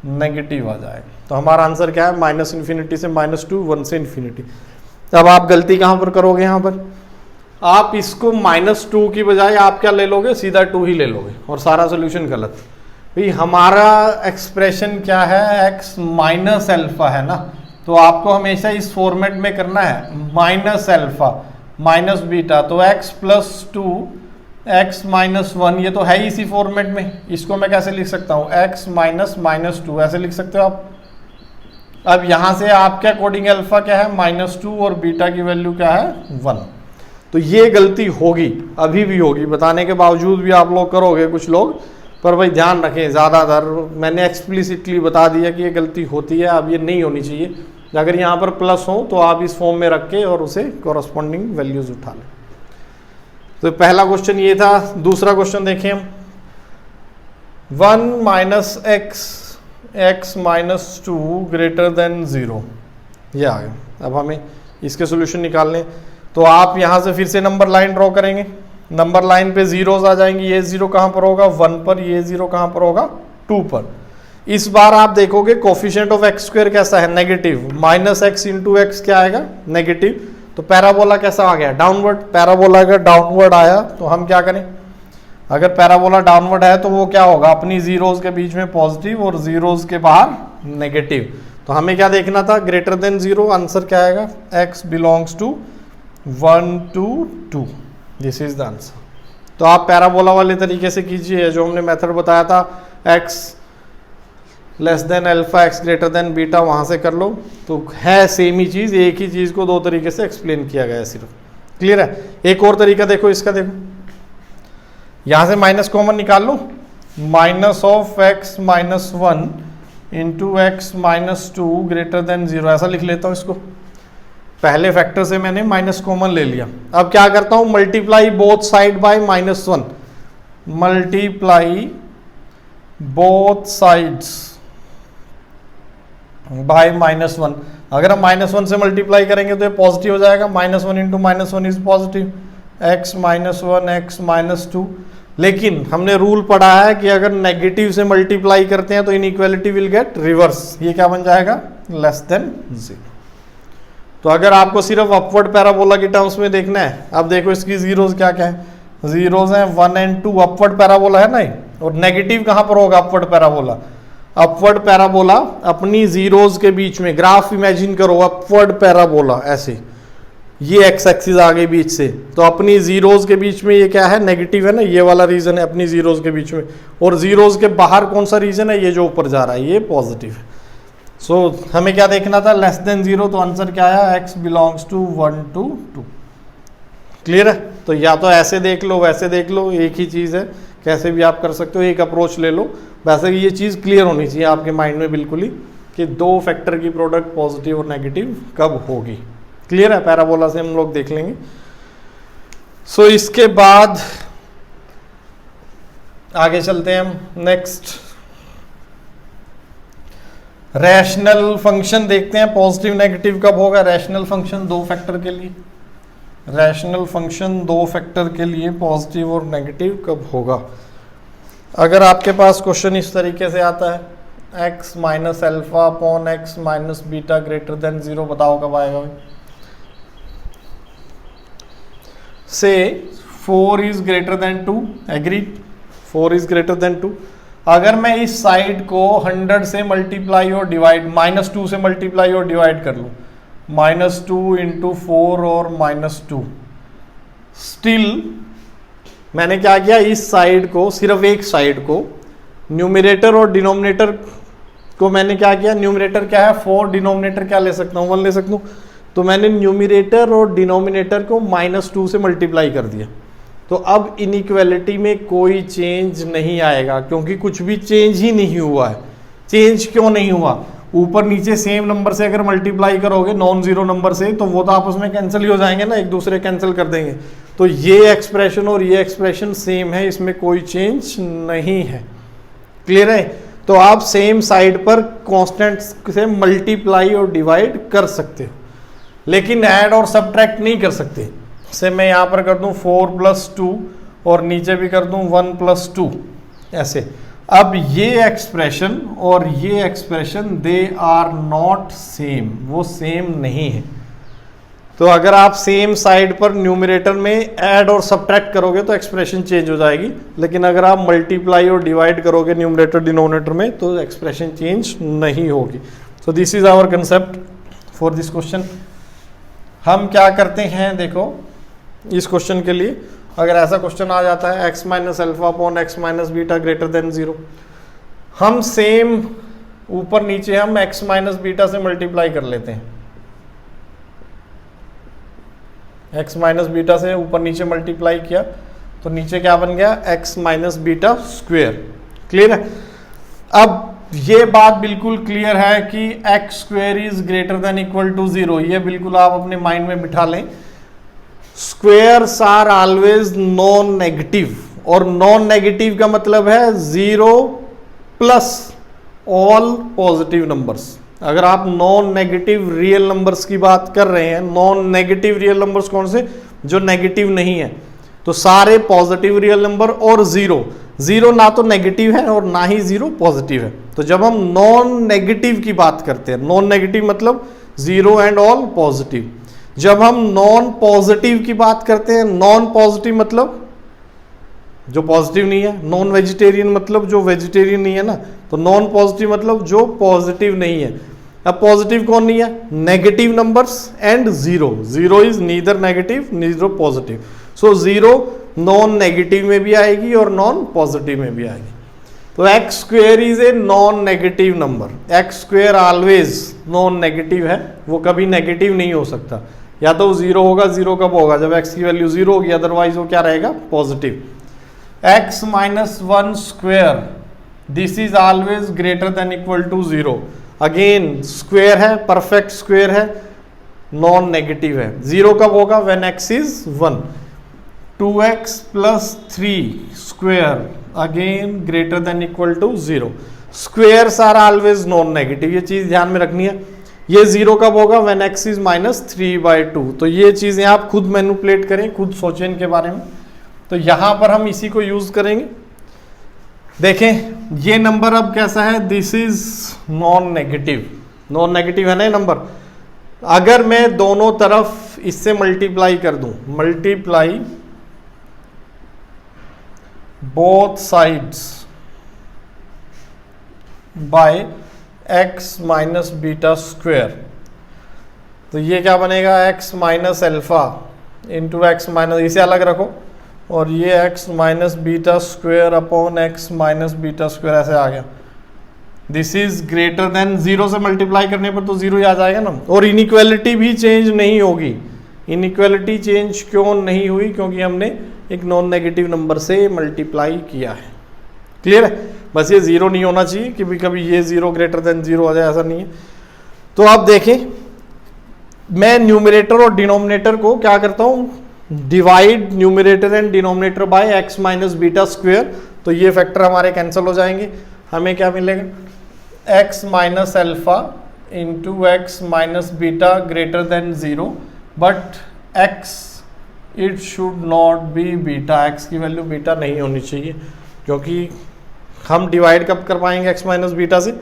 नेगेटिव आ जाएगा। तो हमारा आंसर क्या है? माइनस इन्फिनिटी से -2, 1 से इन्फिनिटी। अब आप गलती कहाँ पर करोगे? यहाँ पर आप इसको -2 की बजाय आप क्या ले लोगे? सीधा 2 ही ले लोगे और सारा सोल्यूशन गलत। भाई हमारा एक्सप्रेशन क्या है? x माइनस अल्फा है ना, तो आपको हमेशा इस फॉर्मेट में करना है, माइनस अल्फा माइनस बीटा। तो x प्लस 2 x माइनस 1, ये तो है ही इसी फॉर्मेट में। इसको मैं कैसे लिख सकता हूँ? x माइनस -2 ऐसे लिख सकते हो आप। अब यहाँ से आपके अकॉर्डिंग अल्फा क्या है? -2 और बीटा की वैल्यू क्या है? 1। तो ये गलती होगी, अभी भी होगी, बताने के बावजूद भी आप लोग करोगे कुछ लोग। पर भाई ध्यान रखें, ज़्यादातर मैंने एक्सप्लिसिटली बता दिया कि ये गलती होती है, अब ये नहीं होनी चाहिए। अगर यहाँ पर प्लस हो तो आप इस फॉर्म में रख के और उसे कॉरस्पॉन्डिंग वैल्यूज उठा लें। तो पहला क्वेश्चन ये था। दूसरा क्वेश्चन देखें हम, 1 minus x minus 2 greater than 0, ये आ गया। अब हमें इसके सोल्यूशन निकालने, तो आप यहाँ से फिर से नंबर लाइन ड्रॉ करेंगे। नंबर लाइन पे जीरोज आ जाएंगी। ये 0 कहाँ पर होगा? 1 पर। ये 0 कहाँ पर होगा? 2 पर। इस बार आप देखोगे कोफिशिएंट ऑफ एक्स स्क्वायर कैसा है? नेगेटिव। -x इंटू एक्स क्या आएगा? नेगेटिव। तो पैराबोला कैसा आ गया? डाउनवर्ड। पैराबोला अगर डाउनवर्ड आया तो हम क्या करें? अगर पैराबोला डाउनवर्ड है तो वो क्या होगा? अपनी जीरोज के बीच में पॉजिटिव और जीरोज के बाहर नेगेटिव। तो हमें क्या देखना था? Greater than 0। आंसर क्या आएगा? x belongs to 1 to 2। This is the answer. तो आप पैराबोला वाले तरीके से कीजिए, जो हमने मेथड बताया था, x less than alpha x greater than beta, वहां से कर लो। तो है सेम ही चीज, एक ही चीज को दो तरीके से एक्सप्लेन किया गया है सिर्फ। क्लियर है। एक और तरीका देखो इसका, देखो यहां से माइनस कॉमन निकाल लो, minus of x minus 1 into x minus 2 greater than 0, ऐसा लिख लेता हूं इसको। पहले फैक्टर से मैंने माइनस कॉमन ले लिया। अब क्या करता हूं, multiply both side by -1, multiply both sides by -1। अगर हम -1 से मल्टीप्लाई करेंगे तो ये पॉजिटिव हो जाएगा, -1 into -1 is positive, x minus 1 x minus 2। लेकिन हमने रूल पढ़ा है कि अगर नेगेटिव से मल्टीप्लाई करते हैं तो इनइक्वालिटी विल गेट रिवर्स, ये क्या बन जाएगा, लेस देन 0। तो अगर आपको सिर्फ अपवर्ड पैराबोला के टर्म्स में देखना है, अब देखो इसकी जीरोस क्या क्या है, जीरोस हैं 1 और 2, अपवर्ड पैराबोला है ना। और नेगेटिव कहां पर होगा अपवर्ड पैराबोला, अपवर्ड पैराबोला अपनी जीरोस के बीच में, ग्राफ इमेजिन करो अपवर्ड पैराबोला ऐसे, ये एक्स एक्सिस आ गई बीच से, तो अपनी जीरोस के बीच में ये क्या है, नेगेटिव है ना, ये वाला रीजन है अपनी जीरोस के बीच में, और जीरोस के बाहर कौन सा रीजन है, ये जो ऊपर जा रहा है ये पॉजिटिव है। सो हमें क्या देखना था, लेस देन 0, तो आंसर क्या आया, x belongs to 1 to 2। Clear है। तो या तो ऐसे देख लो वैसे देख लो, एक ही चीज़ है, कैसे भी आप कर सकते हो, एक अप्रोच ले लो। वैसे ये चीज़ क्लियर होनी चाहिए आपके माइंड में बिल्कुल ही कि दो फैक्टर की प्रोडक्ट पॉजिटिव और नेगेटिव कब होगी। क्लियर है, पैराबोला से हम लोग देख लेंगे। सो इसके बाद आगे चलते हैं हम, नेक्स्ट रैशनल फंक्शन देखते हैं, पॉजिटिव नेगेटिव कब होगा। रैशनल फंक्शन दो फैक्टर के लिए, रैशनल फंक्शन दो फैक्टर के लिए पॉजिटिव और नेगेटिव कब होगा। अगर आपके पास क्वेश्चन इस तरीके से आता है, x minus alpha upon x minus beta greater than 0, बताओ कब आएगा भाई। से 4 is greater than 2, agreed, 4 is greater than 2। अगर मैं इस साइड को 100 से मल्टीप्लाई और डिवाइड, -2 से मल्टीप्लाई और डिवाइड कर लूँ, -2 इंटू 4 और -2, स्टिल मैंने क्या किया, इस साइड को, सिर्फ एक साइड को, न्यूमरेटर और डिनोमिनेटर को मैंने क्या किया, न्यूमरेटर क्या है 4, डिनोमिनेटर क्या ले सकता हूँ 1 ले सकता हूँ, तो मैंने न्यूमरेटर और डिनोमिनेटर को -2 से मल्टीप्लाई कर दिया। तो अब इनइक्वालिटी में कोई चेंज नहीं आएगा, क्योंकि कुछ भी चेंज ही नहीं हुआ है। चेंज क्यों नहीं हुआ, ऊपर नीचे सेम नंबर से अगर मल्टीप्लाई करोगे नॉन जीरो नंबर से, तो वो तो आपस में कैंसिल ही हो जाएंगे ना, एक दूसरे कैंसिल कर देंगे। तो ये एक्सप्रेशन और ये एक्सप्रेशन सेम है, इसमें कोई चेंज नहीं है। क्लियर है। तो आप सेम साइड पर कांस्टेंट से मल्टीप्लाई और डिवाइड कर सकते हो, लेकिन ऐड और सब्ट्रैक्ट नहीं कर सकते। से मैं यहाँ पर कर दूं 4 + 2 और नीचे भी कर दूं 1 + 2 ऐसे। अब ये एक्सप्रेशन और ये expression they are not same, वो सेम नहीं है। तो अगर आप सेम साइड पर न्यूमरेटर में ऐड और सब्ट्रैक्ट करोगे तो एक्सप्रेशन चेंज हो जाएगी, लेकिन अगर आप मल्टीप्लाई और डिवाइड करोगे न्यूमरेटर डिनोमिनेटर में तो एक्सप्रेशन चेंज नहीं होगी। So this is our concept for this question. हम क्या करते हैं, देखो इस क्वेश्चन के लिए अगर ऐसा क्वेश्चन आ जाता है x minus alpha upon x minus beta greater than 0, हम सेम ऊपर नीचे हम x माइनस बीटा से मल्टीप्लाई कर लेते हैं। x माइनस बीटा से ऊपर नीचे मल्टीप्लाई किया तो नीचे क्या बन गया, x minus beta square. Clear है। अब ये बात बिल्कुल क्लियर है कि x square is greater than equal to 0, ये बिल्कुल आप अपने माइंड में बिठा लें। Squares are always non negative, और नॉन नेगेटिव का मतलब है 0 प्लस ऑल पॉजिटिव नंबर्स। अगर आप नॉन नेगेटिव रियल नंबर्स की बात कर रहे हैं, नॉन नेगेटिव रियल नंबर्स कौन से, जो नेगेटिव नहीं है, तो सारे पॉजिटिव रियल नंबर और 0 ना तो नेगेटिव है और ना ही 0 पॉजिटिव है। तो जब हम नॉन नेगेटिव की बात करते हैं, नॉन नेगेटिव मतलब 0 एंड ऑल पॉजिटिव। जब हम नॉन पॉजिटिव की बात करते हैं, नॉन पॉजिटिव मतलब जो पॉजिटिव नहीं है, नॉन वेजिटेरियन मतलब जो वेजिटेरियन नहीं है ना, तो नॉन पॉजिटिव मतलब जो पॉजिटिव नहीं है। अब पॉजिटिव कौन नहीं है, negative numbers and 0 is neither negative neither positive. So 0 non negative में भी आएगी और नॉन पॉजिटिव में भी आएगी। तो x square is a non negative number, x square always non negative है, वो कभी नेगेटिव नहीं हो सकता। या तो 0 होगा, 0 कब होगा, जब x की वैल्यू 0 होगी, अदरवाइज वो क्या रहेगा, positive. x minus 1 square, this is always greater than equal to 0। Again square है, परफेक्ट स्क्वेयर है, नॉन नेगेटिव है। 0 कब होगा? When x is 1। 2x plus 3 square, again greater than equal to 0। Squares are always non negative, ये चीज ध्यान में रखनी है। ये 0 कब होगा? When x is minus 3/2। तो ये चीजें आप खुद मैनिपुलेट करें, खुद सोचें इनके बारे में। तो यहां पर हम इसी को यूज करेंगे। देखें ये नंबर अब कैसा है? This is non negative, non negative है ना ये नंबर। अगर मैं दोनों तरफ इससे मल्टीप्लाई कर दूं, multiply both sides by x minus beta square, तो ये क्या बनेगा? x minus alpha into x minus, इसे अलग रखो, और ये x minus beta square upon x minus beta square ऐसे आ गया। दिस इज ग्रेटर देन 0 से मल्टीप्लाई करने पर तो 0 ही आ जाएगा ना। और इनइक्वालिटी भी चेंज नहीं होगी। इनइक्वालिटी चेंज क्यों नहीं हुई? क्योंकि हमने एक नॉन नेगेटिव नंबर से मल्टीप्लाई किया है। क्लियर है? बस ये 0 नहीं होना चाहिए कि कभी ये 0 ग्रेटर देन 0 हो जाए, ऐसा नहीं है। तो आप देखें, मैं न्यूमरेटर और डिनोमिनेटर को क्या करता हूं? Divide numerator and denominator by x minus beta square. तो ये फैक्टर हमारे कैंसिल हो जाएंगे। हमें क्या मिलेगा? x minus alpha into x minus beta greater than 0, but x it should not be beta. x की वैल्यू बीटा नहीं होनी चाहिए, क्योंकि हम डिवाइड कब कर पाएंगे x माइनस बीटा से?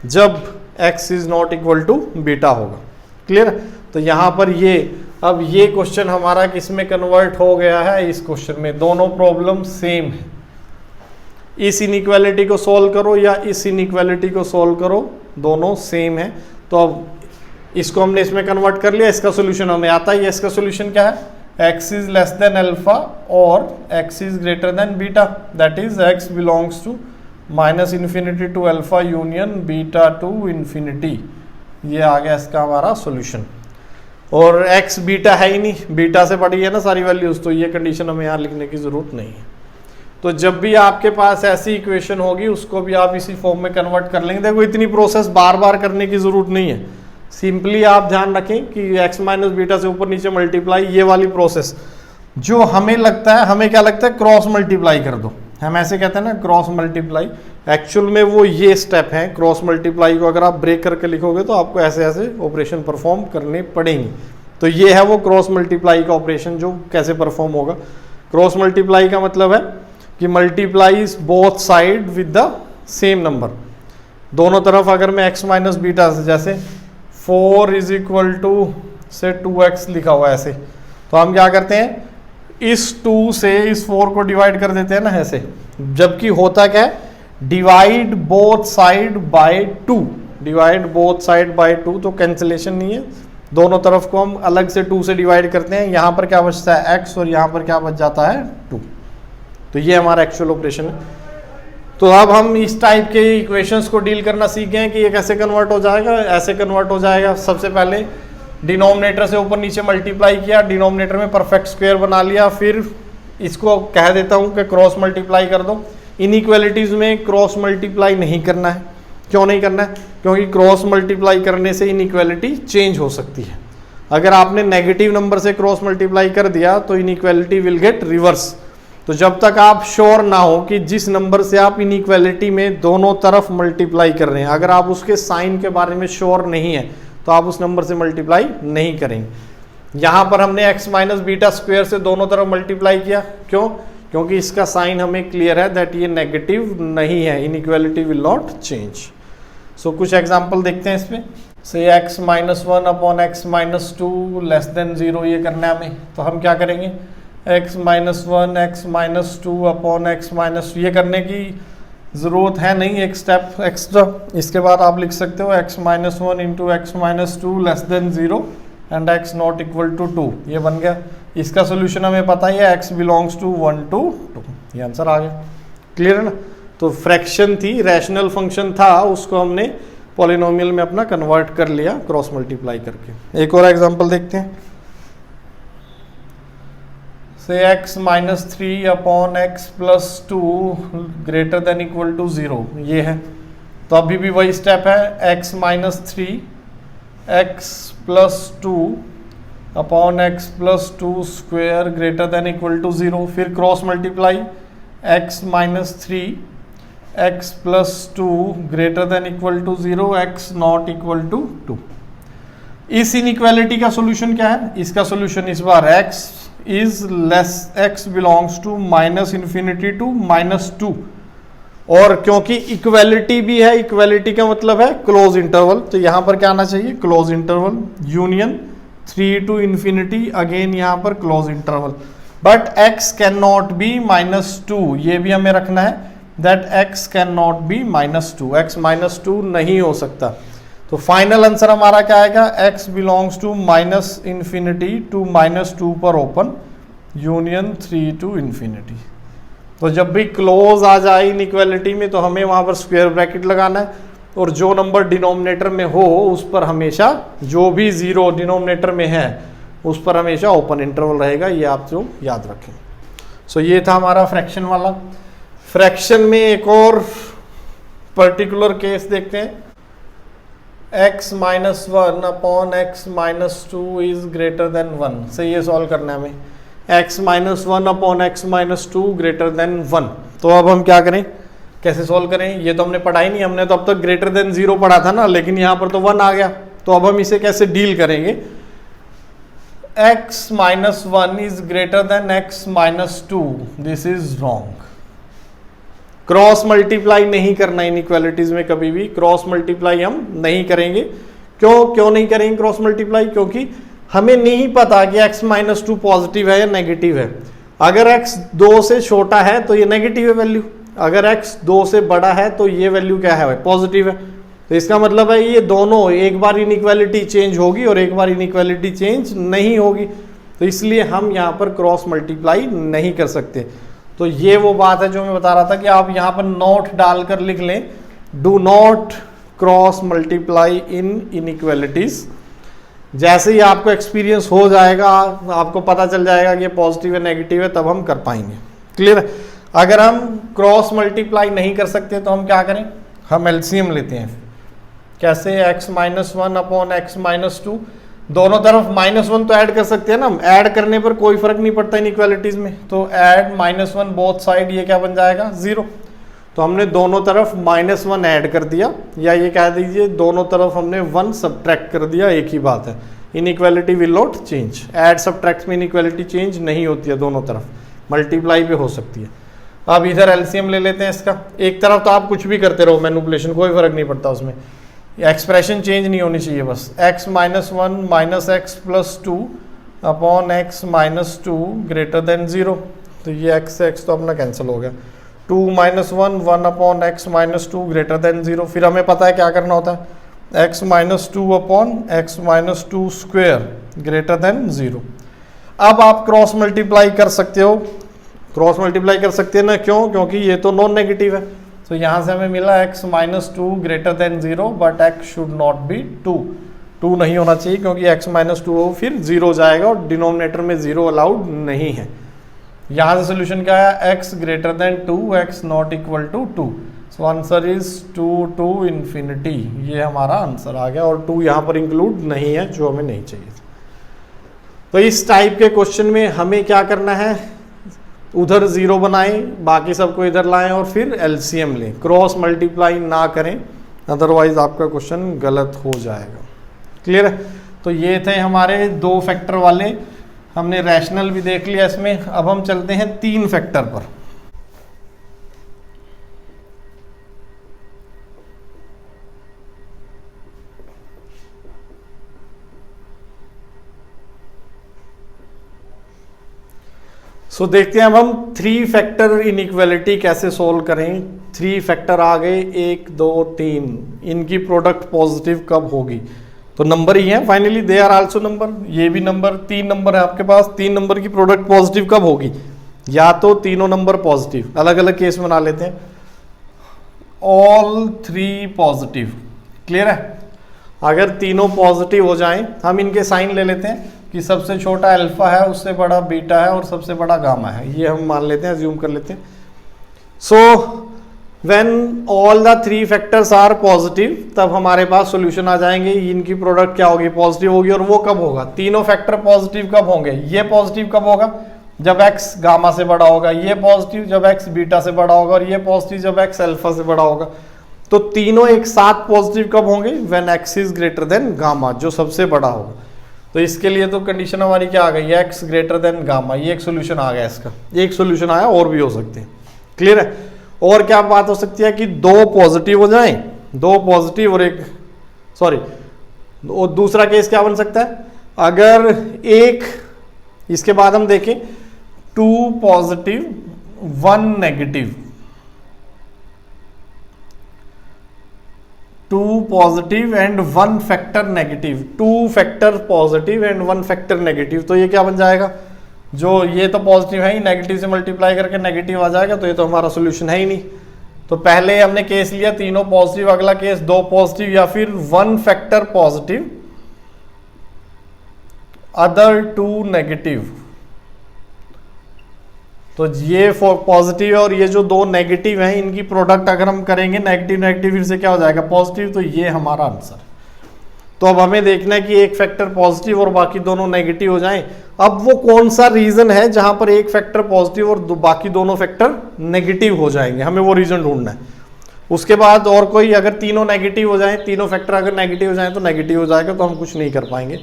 जब x is not equal to beta होगा। क्लियर? तो यहां पर ये, अब ये क्वेश्चन हमारा किस में कन्वर्ट हो गया है? इस क्वेश्चन में। दोनों प्रॉब्लम सेम है। इस इनइक्वालिटी को सॉल्व करो या इस इनइक्वालिटी को सॉल्व करो, दोनों सेम है। तो अब इसको हमने इसमें कन्वर्ट कर लिया, इसका सोल्यूशन हमें आता है। इसका सोल्यूशन क्या है? x is less than alpha और x is greater than beta, that is x belongs to minus infinity to alpha union beta to infinity. ये आ गया इसका हमारा सोल्यूशन। और x बीटा है ही नहीं, बीटा से बड़ी है ना सारी वैल्यूज, तो ये कंडीशन हमें यहाँ लिखने की जरूरत नहीं है। तो जब भी आपके पास ऐसी इक्वेशन होगी उसको भी आप इसी फॉर्म में कन्वर्ट कर लेंगे। देखो इतनी प्रोसेस बार बार करने की जरूरत नहीं है। सिंपली आप ध्यान रखें कि x माइनस बीटा से ऊपर नीचे मल्टीप्लाई, ये वाली प्रोसेस जो हमें लगता है, हमें क्या लगता है? क्रॉस मल्टीप्लाई कर दो। हम ऐसे कहते हैं ना क्रॉस मल्टीप्लाई। एक्चुअल में वो ये स्टेप है क्रॉस मल्टीप्लाई को। अगर आप ब्रेक करके लिखोगे तो आपको ऐसे ऐसे ऑपरेशन परफॉर्म करने पड़ेंगे। तो ये है वो क्रॉस मल्टीप्लाई का ऑपरेशन जो कैसे परफॉर्म होगा। क्रॉस मल्टीप्लाई का मतलब है कि multiplies both side with the same number. दोनों तरफ अगर मैं x माइनस बीटा से, जैसे 4 इज इक्वल टू से 2x लिखा हुआ है ऐसे, तो हम क्या करते हैं? इस 2 से इस 4 को डिवाइड कर देते हैं ना ऐसे। जबकि होता क्या है? Divide both side by 2, divide both side by 2, तो कैंसिलेशन नहीं है। दोनों तरफ को हम अलग से 2 से डिवाइड करते हैं। यहाँ पर क्या बचता है? x, और यहाँ पर क्या बच जाता है? 2। तो ये हमारा एक्चुअल ऑपरेशन है। तो अब हम इस टाइप के इक्वेशंस को डील करना सीख गए कि ये कैसे कन्वर्ट हो जाएगा। ऐसे कन्वर्ट हो जाएगा, सबसे पहले डिनोमिनेटर से ऊपर नीचे मल्टीप्लाई किया, डिनोमिनेटर में परफेक्ट स्क्वायर बना लिया, फिर इसको कह देता हूँ कि क्रॉस मल्टीप्लाई कर दो। इनइक्वालिटीज में क्रॉस मल्टीप्लाई नहीं करना है। क्यों नहीं करना है? क्योंकि क्रॉस मल्टीप्लाई करने से इनइक्वालिटी चेंज हो सकती है। अगर आपने नेगेटिव नंबर से क्रॉस मल्टीप्लाई कर दिया तो इनइक्वालिटी विल गेट रिवर्स। तो जब तक आप श्योर ना हो कि जिस नंबर से आप इनइक्वालिटी में दोनों तरफ मल्टीप्लाई कर रहे हैं, अगर आप उसके साइन के बारे में श्योर नहीं है तो आप उस नंबर से मल्टीप्लाई नहीं करेंगे। यहाँ पर हमने x माइनस बीटा स्क्वायर से दोनों तरफ मल्टीप्लाई किया। क्यों? क्योंकि इसका साइन हमें क्लियर है दैट ये नेगेटिव नहीं है, इनइक्वालिटी विल नॉट चेंज। सो कुछ एग्जाम्पल देखते हैं इसमें। से x minus 1 upon x minus 2 less than 0 ये करना है हमें। तो हम क्या करेंगे? x minus 1 x minus 2 upon x minus, ये करने की ज़रूरत है नहीं, एक स्टेप एक्स्ट्रा। इसके बाद आप लिख सकते हो x minus 1 into x minus 2 less than 0 and x not equal to 2। ये बन गया। इसका सोल्यूशन हमें पता ही है, x बिलोंग्स टू 1 to 2। ये आंसर आ गया। क्लियर है ना? तो फ्रैक्शन थी, रैशनल फंक्शन था, उसको हमने पॉलिनोमियल में अपना कन्वर्ट कर लिया क्रॉस मल्टीप्लाई करके। एक और एग्जांपल देखते हैं। से x minus 3 upon x plus 2 greater than equal to 0, ये है। तो अभी भी वही स्टेप है, x minus 3 x plus 2 upon x plus 2 square greater than equal to 0, फिर cross multiply x minus 3 x plus 2 greater than equal to 0, x not equal to 2। इस inequality का सोल्यूशन क्या है? इसका सोल्यूशन इस बार x is less, x belongs to minus infinity to minus 2, और क्योंकि इक्वालिटी भी है, इक्वालिटी का मतलब है क्लोज इंटरवल, तो यहां पर क्या आना चाहिए? Close interval, union 3 to infinity, again यहां पर close interval. But x can not be minus 2, ये भी हमें रखना है, that x can not be minus 2, x minus 2 नहीं हो सकता। तो फाइनल आंसर हमारा क्या आएगा? x belongs to minus infinity to minus 2 पर ओपन, यूनियन 3 टू इन्फिनिटी। तो जब भी क्लोज आ जाए इनइक्वालिटी में तो हमें वहां पर स्क्वायर ब्रैकेट लगाना है, और जो नंबर डिनोमिनेटर में हो उस पर हमेशा, जो भी जीरो डिनोमिनेटर में है उस पर हमेशा ओपन इंटरवल रहेगा, ये आप जो याद रखें। सो ये था हमारा फ्रैक्शन वाला। फ्रैक्शन में एक और पर्टिकुलर केस देखते हैं, x minus 1 upon x minus 2 is greater then 1, से ये सॉल्व करना है हमें, x minus 1 upon x minus 2 greater then 1। तो अब हम क्या करें, कैसे सॉल्व करें? ये तो हमने पढ़ा ही नहीं, हमने तो अब तक ग्रेटर देन 0 पढ़ा था ना, लेकिन यहाँ पर तो 1 आ गया, तो अब हम इसे कैसे डील करेंगे? x minus 1 is greater then x minus 2, this is wrong. Cross multiply नहीं करना इनइक्वालिटीज में, कभी भी क्रॉस मल्टीप्लाई हम नहीं करेंगे। क्यों नहीं करेंगे क्रॉस मल्टीप्लाई? क्योंकि हमें नहीं पता कि x माइनस 2 पॉजिटिव है या नेगेटिव है। अगर x 2 से छोटा है तो ये नेगेटिव है वैल्यू, अगर x 2 से बड़ा है तो ये वैल्यू क्या है? पॉजिटिव है। तो इसका मतलब है ये दोनों, एक बार इनइक्वालिटी चेंज होगी और एक बार इनइक्वालिटी चेंज नहीं होगी, तो इसलिए हम यहाँ पर क्रॉस मल्टीप्लाई नहीं कर सकते। तो ये वो बात है जो मैं बता रहा था कि आप यहाँ पर नोट डालकर लिख लें, do not cross multiply in inequalities. जैसे ही आपको एक्सपीरियंस हो जाएगा, आपको पता चल जाएगा कि ये पॉजिटिव है नेगेटिव है, तब हम कर पाएंगे। क्लियर है? अगर हम क्रॉस मल्टीप्लाई नहीं कर सकते तो हम क्या करें? हम एलसीएम लेते हैं। कैसे? x minus 1 upon x minus 2, दोनों तरफ -1 तो ऐड कर सकते हैं ना हम, ऐड करने पर कोई फर्क नहीं पड़ता इनइक्वालिटीज में, तो ऐड -1 बोथ साइड, ये क्या बन जाएगा? 0। तो हमने दोनों तरफ -1 ऐड कर दिया, या ये कह दीजिए दोनों तरफ हमने 1 सब्ट्रैक्ट कर दिया, एक ही बात है। Inequality will not change, add subtract में इनइक्वालिटी चेंज नहीं होती है, दोनों तरफ मल्टीप्लाई पे हो सकती है। अब इधर एलसीएम ले लेते हैं इसका। एक तरफ तो आप कुछ भी करते रहो मैनिपुलेशन, कोई फर्क नहीं पड़ता उसमें, एक्सप्रेशन चेंज नहीं होनी चाहिए बस। x minus 1 minus x plus 2 upon x minus 2 greater than 0, तो ये x तो अपना कैंसिल हो गया। 2 minus 1 1 upon x minus 2 greater than 0, फिर हमें पता है क्या करना होता है, x minus 2 upon x minus 2 square greater than 0। अब आप क्रॉस मल्टीप्लाई कर सकते हो, क्रॉस मल्टीप्लाई कर सकते हैं ना, क्यों? क्योंकि ये तो नॉन नेगेटिव है। तो यहाँ से हमें मिला x minus 2 greater than 0, but x should not be 2 नहीं होना चाहिए, क्योंकि x माइनस 2 हो फिर 0 जाएगा और डिनोमिनेटर में 0 अलाउड नहीं है। यहाँ से सोल्यूशन क्या है? x greater than 2, x not equal to 2, so answer is 2 to infinity, ये हमारा आंसर आ गया, और 2 यहाँ पर इंक्लूड नहीं है जो हमें नहीं चाहिए। तो इस टाइप के क्वेश्चन में हमें क्या करना है? उधर 0 बनाएं, बाकी सबको इधर लाएं और फिर एलसीएम लें, क्रॉस मल्टीप्लाई ना करें, अदरवाइज आपका क्वेश्चन गलत हो जाएगा। क्लियर है? तो ये थे हमारे 2 फैक्टर वाले, हमने रैशनल भी देख लिया इसमें। अब हम चलते हैं 3 फैक्टर पर। सो देखते हैं अब हम 3 फैक्टर इनइक्वालिटी कैसे सोल्व करें। 3 फैक्टर आ गए, 1 2 3, इनकी प्रोडक्ट पॉजिटिव कब होगी? तो नंबर ही है finally, they are also number, ये भी नंबर, 3 नंबर है आपके पास, 3 नंबर की प्रोडक्ट पॉजिटिव कब होगी? या तो तीनों नंबर पॉजिटिव, अलग अलग केस बना लेते हैं, ऑल 3 पॉजिटिव। क्लियर है? अगर तीनों पॉजिटिव हो जाएं, हम इनके साइन ले लेते हैं कि सबसे छोटा अल्फा है, उससे बड़ा बीटा है और सबसे बड़ा गामा है, ये हम मान लेते हैं, अज्यूम कर लेते हैं। So when all the three factors are positive, तब हमारे पास सॉल्यूशन आ जाएंगे, इनकी प्रोडक्ट क्या होगी, पॉजिटिव होगी। और वो कब होगा, तीनों फैक्टर पॉजिटिव कब होंगे, ये पॉजिटिव कब होगा, जब x गामा से बड़ा होगा, ये पॉजिटिव जब x बीटा से बड़ा होगा, और ये पॉजिटिव जब x अल्फा से बड़ा होगा। तो तीनों एक साथ पॉजिटिव कब होंगे, when x is greater than gamma, जो सबसे बड़ा होगा। तो इसके लिए तो कंडीशन हमारी क्या आ गई, x ग्रेटर देन गामा, ये एक सोल्यूशन आ गया इसका, एक सोल्यूशन आया, और भी हो सकते हैं। क्लियर है। और क्या बात हो सकती है कि दो पॉजिटिव हो जाएं, दो पॉजिटिव और एक सॉरी, और दूसरा केस क्या बन सकता है, अगर एक, इसके बाद हम देखें 2 positive 1 negative, 2 positive and 1 factor negative, 2 factor positive and 1 factor negative. तो ये क्या बन जाएगा, जो ये तो पॉजिटिव है ही, नेगेटिव से मल्टीप्लाई करके नेगेटिव आ जाएगा, तो ये तो हमारा सोल्यूशन है ही नहीं। तो पहले हमने केस लिया तीनों पॉजिटिव, अगला केस 2 पॉजिटिव या फिर 1 फैक्टर पॉजिटिव अदर 2 नेगेटिव। तो ये पॉजिटिव और ये जो 2 नेगेटिव हैं, इनकी प्रोडक्ट अगर हम करेंगे नेगेटिव नेगेटिव, फिर से क्या हो जाएगा, पॉजिटिव। तो ये हमारा आंसर। तो अब हमें देखना है कि एक फैक्टर पॉजिटिव और बाकी दोनों नेगेटिव हो जाएं। अब वो कौन सा रीजन है जहां पर एक फैक्टर पॉजिटिव और बाकी दोनों फैक्टर नेगेटिव हो जाएंगे, हमें वो रीजन ढूंढना है। उसके बाद और कोई, अगर तीनों नेगेटिव हो जाएं, तीनों फैक्टर अगर नेगेटिव हो जाएं तो नेगेटिव हो जाएगा, तो हम कुछ नहीं कर पाएंगे।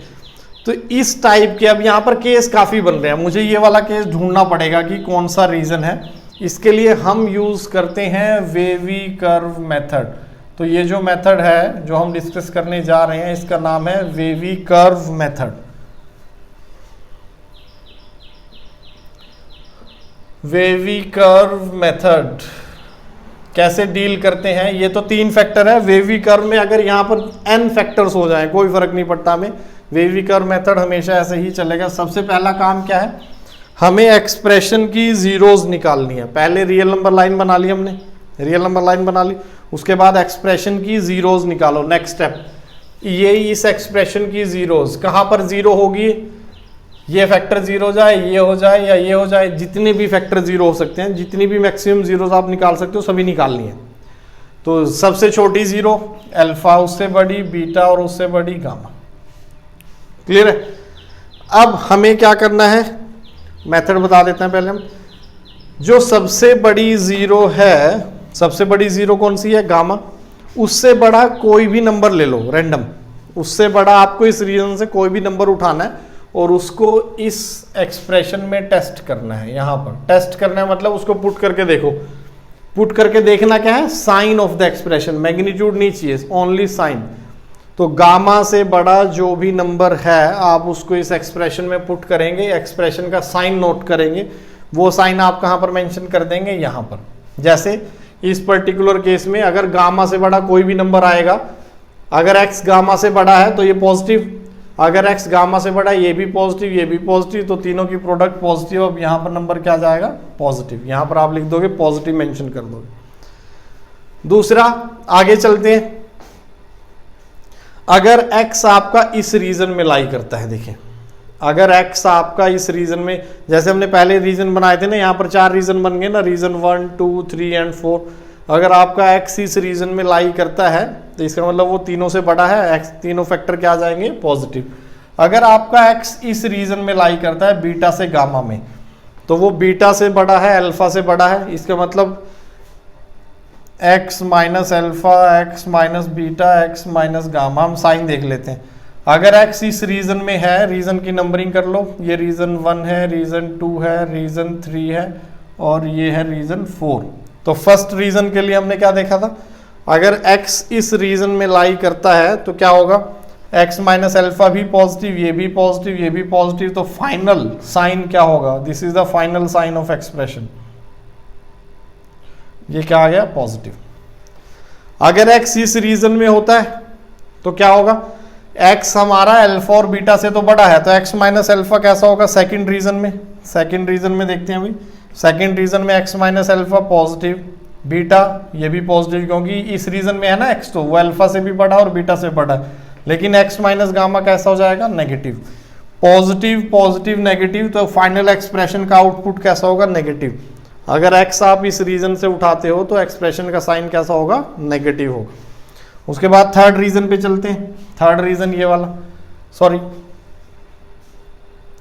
तो इस टाइप के अब यहाँ पर केस काफ़ी बन रहे हैं, मुझे ये वाला केस ढूंढना पड़ेगा कि कौन सा रीज़न है। इसके लिए हम यूज़ करते हैं वेवी कर्व मेथड। तो ये जो मेथड है जो हम डिस्कस करने जा रहे हैं, इसका नाम है wavy curve method. Wavy curve method कैसे डील करते हैं, ये तो 3 फैक्टर है। वेवी कर्व में अगर यहाँ पर n फैक्टर्स हो जाए कोई फर्क नहीं पड़ता हमें, वेवी कर्व मेथड हमेशा ऐसे ही चलेगा। सबसे पहला काम क्या है, हमें एक्सप्रेशन की जीरोस निकालनी है। पहले रियल नंबर लाइन बना ली हमने, रियल नंबर लाइन बना ली, उसके बाद एक्सप्रेशन की जीरोस निकालो। नेक्स्ट स्टेप, ये इस एक्सप्रेशन की जीरोस कहाँ पर जीरो होगी, ये फैक्टर जीरो हो जाए, ये हो जाए या ये हो जाए, जितने भी फैक्टर जीरो हो सकते हैं, जितनी भी मैक्सिमम जीरोस आप निकाल सकते हो सभी निकालनी है। तो सबसे छोटी जीरो अल्फा, उससे बड़ी बीटा और उससे बड़ी गामा। क्लियर है। अब हमें क्या करना है, मेथड बता देते हैं पहले हम। जो सबसे बड़ी जीरो है, सबसे बड़ी जीरो कौन सी है, गामा। उससे बड़ा कोई भी नंबर ले लो रैंडम, उससे बड़ा आपको इस रीजन से कोई भी नंबर उठाना है और उसको इस एक्सप्रेशन में टेस्ट करना है। यहां पर टेस्ट करना है मतलब उसको पुट करके देखो। पुट करके देखना क्या है, sign of the expression, magnitude नहीं चाहिए, ओनली साइन। तो गामा से बड़ा जो भी नंबर है आप उसको इस एक्सप्रेशन में पुट करेंगे, एक्सप्रेशन का साइन नोट करेंगे। वो साइन आप कहां पर मेंशन कर देंगे, यहां पर। जैसे इस पर्टिकुलर केस में अगर गामा से बड़ा कोई भी नंबर आएगा, अगर x गामा से बड़ा है तो ये पॉजिटिव, अगर x गामा से बड़ा ये भी पॉजिटिव, ये भी पॉजिटिव, तो तीनों की प्रोडक्ट पॉजिटिव। अब यहां पर नंबर क्या जाएगा, पॉजिटिव। यहां पर आप लिख दोगे पॉजिटिव, मेंशन कर दोगे। दूसरा, आगे चलते हैं। अगर x आपका इस रीजन में लाई करता है, देखिए अगर x आपका इस रीजन में, जैसे हमने पहले रीजन बनाए थे ना, यहाँ पर 4 रीजन बन गए ना, रीजन 1, 2, 3 एंड 4। अगर आपका x इस रीजन में लाई करता है तो इसका मतलब वो तीनों से बड़ा है, x तीनों फैक्टर क्या आ जाएंगे, पॉजिटिव। अगर आपका x इस रीजन में लाई करता है बीटा से गामा में, तो वो बीटा से बड़ा है, अल्फा से बड़ा है। इसका मतलब x minus alpha, x minus beta, x minus gamma. हम साइन देख लेते हैं। अगर x इस रीजन में है, रीजन की नंबरिंग कर लो, ये रीजन 1 है, रीजन 2 है, रीजन 3 है और ये है रीजन 4। तो फर्स्ट रीजन के लिए हमने क्या देखा था, अगर x इस रीजन में लाई करता है तो क्या होगा, x माइनस अल्फा भी पॉजिटिव, ये भी पॉजिटिव, ये भी पॉजिटिव। तो फाइनल साइन क्या होगा, this is the final sign of expression. ये क्या आ गया, पॉजिटिव। अगर x इस रीजन में होता है तो क्या होगा, x हमारा अल्फा और बीटा से तो बड़ा है, तो x माइनस अल्फा कैसा होगा, सेकंड रीजन में। सेकंड रीजन में देखते हैं अभी, सेकंड रीजन में x minus alpha positive, beta ये भी पॉजिटिव, क्योंकि इस रीजन में है ना x, तो वो अल्फा से भी बड़ा और बीटा से बड़ा है। लेकिन x माइनस गामा कैसा हो जाएगा, नेगेटिव। पॉजिटिव पॉजिटिव नेगेटिव, तो फाइनल एक्सप्रेशन का आउटपुट कैसा होगा? नेगेटिव। अगर x आप इस रीजन से उठाते हो तो एक्सप्रेशन का साइन कैसा होगा? नेगेटिव होगा। उसके बाद थर्ड रीजन पे चलते हैं। थर्ड रीजन ये वाला, सॉरी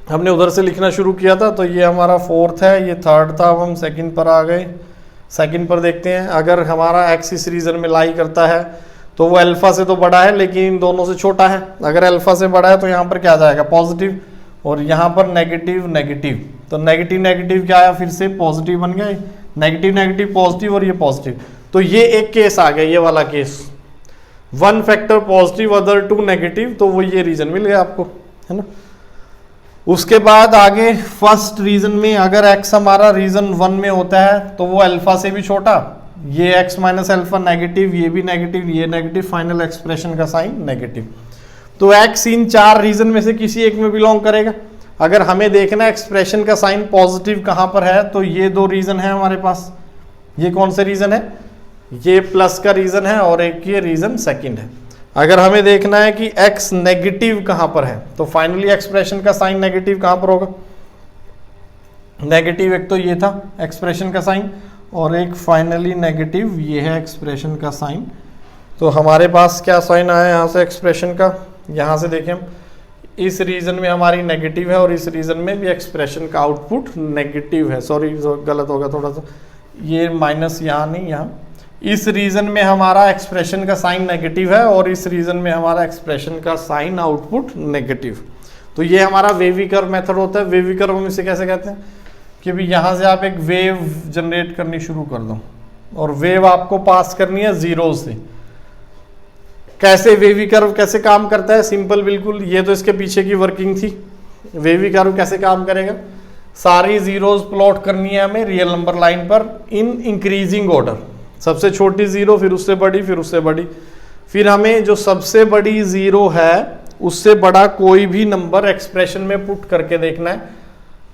हमने उधर से लिखना शुरू किया था, तो ये हमारा फोर्थ है, ये थर्ड था, अब हम सेकंड पर आ गए। सेकंड पर देखते हैं, अगर हमारा x इस रीजन में लाई करता है तो वो अल्फा से तो बड़ा है लेकिन इन दोनों से छोटा है। अगर अल्फा से बड़ा है तो यहाँ पर क्या जाएगा? पॉजिटिव, और यहाँ पर नेगेटिव नेगेटिव, तो नेगेटिव नेगेटिव क्या आया? फिर से पॉजिटिव बन गया, नेगेटिव नेगेटिव पॉजिटिव, और ये पॉजिटिव। तो ये एक केस आ गया, ये वाला case, one factor positive other two negative, तो वो ये रीजन मिल गया आपको, है ना। उसके बाद आगे फर्स्ट रीजन में अगर x हमारा रीजन 1 में होता है तो वो अल्फा से भी छोटा, ये x माइनस अल्फा नेगेटिव, ये भी नेगेटिव, ये नेगेटिव, फाइनल एक्सप्रेशन का साइन नेगेटिव। तो x इन 4 रीजन में से किसी एक में बिलोंग करेगा। अगर हमें देखना एक्सप्रेशन का साइन पॉजिटिव कहां पर है, तो ये 2 रीजन है हमारे पास। ये कौन से रीजन है? ये प्लस का रीजन है और एक ये रीजन सेकंड है। अगर हमें देखना है कि x नेगेटिव कहां पर है, तो फाइनली एक्सप्रेशन का साइन नेगेटिव कहां पर होगा? नेगेटिव एक तो ये था एक्सप्रेशन का साइन, और एक फाइनली नेगेटिव ये है एक्सप्रेशन का साइन। तो हमारे पास क्या साइन आया यहाँ से एक्सप्रेशन का? यहाँ से देखें हम, इस रीजन में हमारी नेगेटिव है और इस रीजन में भी एक्सप्रेशन का आउटपुट नेगेटिव है। सॉरी गलत होगा थोड़ा सा, ये माइनस यहाँ नहीं, यहाँ इस रीजन में हमारा एक्सप्रेशन का साइन नेगेटिव है और इस रीजन में हमारा एक्सप्रेशन का साइन आउटपुट नेगेटिव। तो ये हमारा वेवी कर्व मेथड होता है। वेवी कर्व हम इसे कैसे कहते हैं कि भी यहाँ से आप एक वेव जनरेट करनी शुरू कर दो और वेव आपको पास करनी है जीरो से। कैसे वेवी कर्व कैसे काम करता है? सिंपल बिल्कुल, ये तो इसके पीछे की वर्किंग थी। वेवी कर्व कैसे काम करेगा? सारी जीरोज प्लॉट करनी है हमें रियल नंबर लाइन पर इन इंक्रीजिंग ऑर्डर, सबसे छोटी जीरो, फिर उससे बड़ी, फिर उससे बड़ी, फिर हमें जो सबसे बड़ी जीरो है उससे बड़ा कोई भी नंबर एक्सप्रेशन में पुट करके देखना है।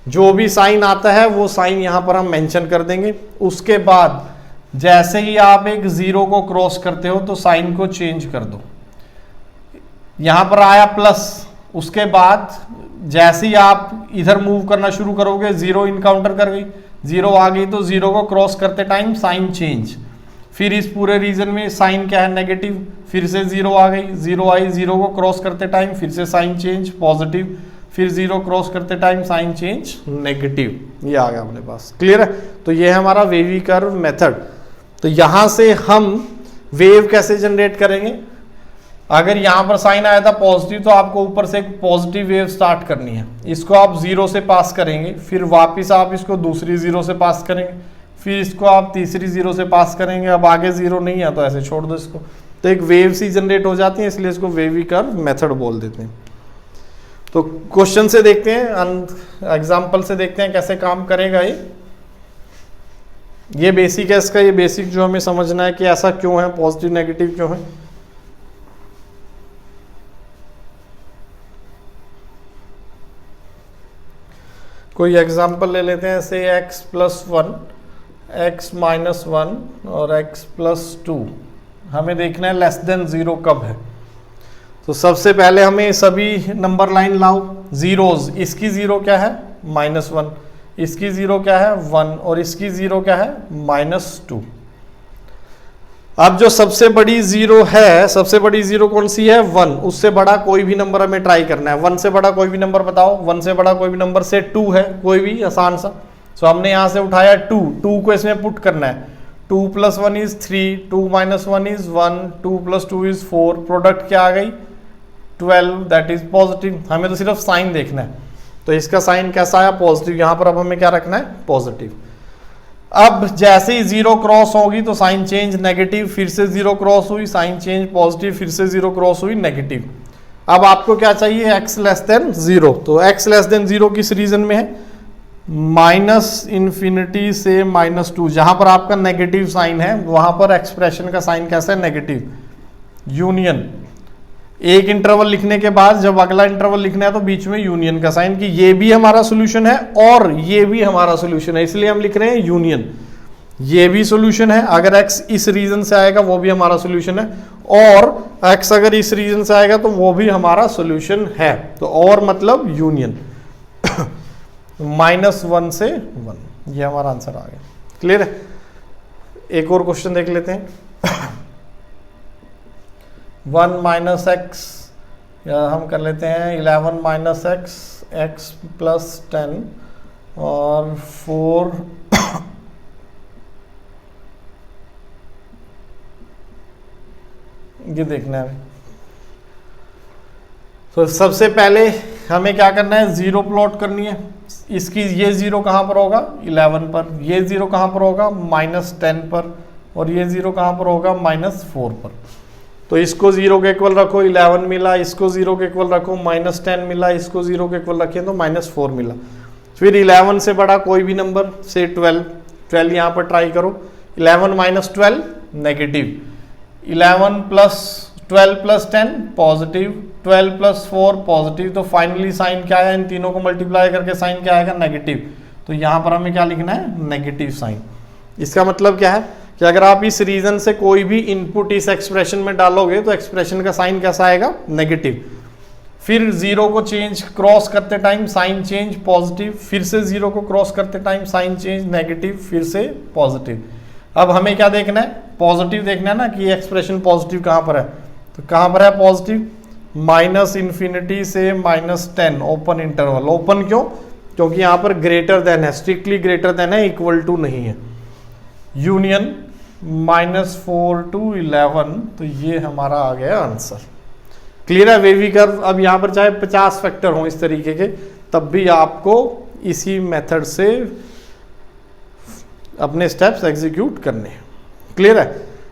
जो भी साइन आता है वो साइन यहाँ पर हम मेंशन कर देंगे। उसके बाद जैसे ही आप एक जीरो को क्रॉस करते हो तो साइन को चेंज कर दो। यहाँ पर आया प्लस, उसके बाद जैसे ही आप इधर मूव करना शुरू करोगे जीरो इनकाउंटर कर गई, जीरो आ गई तो जीरो को क्रॉस करते टाइम साइन चेंज। फिर इस पूरे रीजन में साइन क्या है? नेगेटिव, फिर से जीरो आ गई, जीरो आई, जीरो को क्रॉस करते टाइम फिर से साइन चेंज पॉजिटिव, फिर जीरो क्रॉस करते टाइम साइन चेंज नेगेटिव। ये आ गया अपने पास, क्लियर है। तो ये है हमारा वेवी कर्व मेथड। तो यहां से हम वेव कैसे जनरेट करेंगे? अगर यहां पर साइन आया था पॉजिटिव तो आपको ऊपर से एक पॉजिटिव वेव स्टार्ट करनी है। इसको आप जीरो से पास करेंगे, फिर वापस आप इसको दूसरी जीरो से पास करेंगे, फिर इसको आप तीसरी जीरो से पास करेंगे। अब आगे जीरो नहीं है तो ऐसे छोड़ दो इसको, तो एक वेव सी जनरेट हो जाती है, इसलिए इसको वेवी कर्व मेथड बोल देते हैं। तो क्वेश्चन से देखते हैं, एग्जाम्पल से देखते हैं कैसे काम करेगा ये बेसिक है इसका। ये बेसिक जो हमें समझना है कि ऐसा क्यों है, पॉजिटिव नेगेटिव क्यों है। कोई एग्जाम्पल ले लेते हैं, से x प्लस 1, x माइनस 1 और x प्लस 2 हमें देखना है लेस देन जीरो कब है। तो सबसे पहले हमें सभी नंबर लाइन लाओ, जीरोज। इसकी जीरो क्या है? -1, इसकी जीरो क्या है? 1, और इसकी जीरो क्या है? -2। अब जो सबसे बड़ी जीरो है, सबसे बड़ी जीरो कौन सी है? 1। उससे बड़ा कोई भी नंबर हमें ट्राई करना है। 1 से बड़ा कोई भी नंबर बताओ। 1 से बड़ा कोई भी नंबर, से 2 है कोई भी आसान सा। सो हमने यहां से उठाया 2 को इसमें पुट करना है। 2 + 1 = 3, 2 - 1 = 1, 2 + 2 = 4। प्रोडक्ट क्या आ गई? 12, दैट इज पॉजिटिव। हमें तो सिर्फ साइन देखना है, तो इसका साइन कैसा आया? पॉजिटिव। यहां पर अब हमें क्या रखना है? पॉजिटिव। अब जैसे ही जीरो क्रॉस होगी तो साइन चेंज नेगेटिव, फिर से जीरो क्रॉस हुई साइन चेंज पॉजिटिव, फिर से जीरो क्रॉस हुई नेगेटिव। अब आपको क्या चाहिए? x less than 0। तो x लेस देन 0 किस रीजन में है? -∞ से -2। जहां पर आपका नेगेटिव साइन है वहां पर एक्सप्रेशन का साइन कैसा है? नेगेटिव। यूनियन, एक इंटरवल लिखने के बाद जब अगला इंटरवल लिखना है तो बीच में यूनियन का साइन, कि ये भी हमारा सॉल्यूशन है और ये भी हमारा सॉल्यूशन है, इसलिए हम लिख रहे हैं यूनियन। ये भी सॉल्यूशन है, अगर x इस रीजन से आएगा वो भी हमारा सॉल्यूशन है, और x अगर इस रीजन से आएगा तो वो भी हमारा सॉल्यूशन है। तो और मतलब यूनियन -1 से 1, ये हमारा आंसर आ गया। क्लियर है? एक और क्वेश्चन देख लेते हैं। 1 माइनस एक्स, या हम कर लेते हैं 11 माइनस एक्स, एक्स प्लस 10 और 4 ये देखना है। तो सबसे पहले हमें क्या करना है, जीरो प्लॉट करनी है। इसकी ये जीरो कहाँ पर होगा, 11 पर, ये जीरो कहाँ पर होगा, -10 पर, और ये जीरो कहाँ पर होगा, -4 पर। तो इसको जीरो के इक्वल रखो, 11 मिला, इसको जीरो के इक्वल रखो, -10 मिला, इसको जीरो के इक्वल रखें तो -4 मिला। फिर 11 से बड़ा कोई भी नंबर, से 12 यहाँ पर ट्राई करो। 11 minus 12 negative, 11 plus 12 plus 10 positive, 12 plus 4 positive. तो फाइनली साइन क्या है, इन तीनों को मल्टीप्लाई करके साइन क्या आएगा, नेगेटिव। तो यहाँ पर हमें क्या लिखना है, नेगेटिव साइन। इसका मतलब क्या है कि अगर आप इस रीजन से कोई भी इनपुट इस एक्सप्रेशन में डालोगे तो एक्सप्रेशन का साइन कैसा आएगा, नेगेटिव। फिर जीरो को चेंज क्रॉस करते टाइम साइन चेंज पॉजिटिव, फिर से जीरो को क्रॉस करते टाइम साइन चेंज नेगेटिव, फिर से पॉजिटिव। अब हमें क्या देखना है, पॉजिटिव देखना है ना कि ये एक्सप्रेशन पॉजिटिव कहाँ पर है। तो कहाँ पर है पॉजिटिव, -∞ से -10 ओपन इंटरवल। ओपन क्यों, क्योंकि यहाँ पर ग्रेटर देन है, स्ट्रिक्टली ग्रेटर देन है, इक्वल टू नहीं है। यूनियन -4 to 11, तो ये हमारा आ गया आंसर। क्लियर है? Wavy curve. अब यहाँ पर चाहे 50 फैक्टर हो इस तरीके के, तब भी आपको इसी मेथड से अपने स्टेप्स एग्जीक्यूट करने हैं। क्लियर है?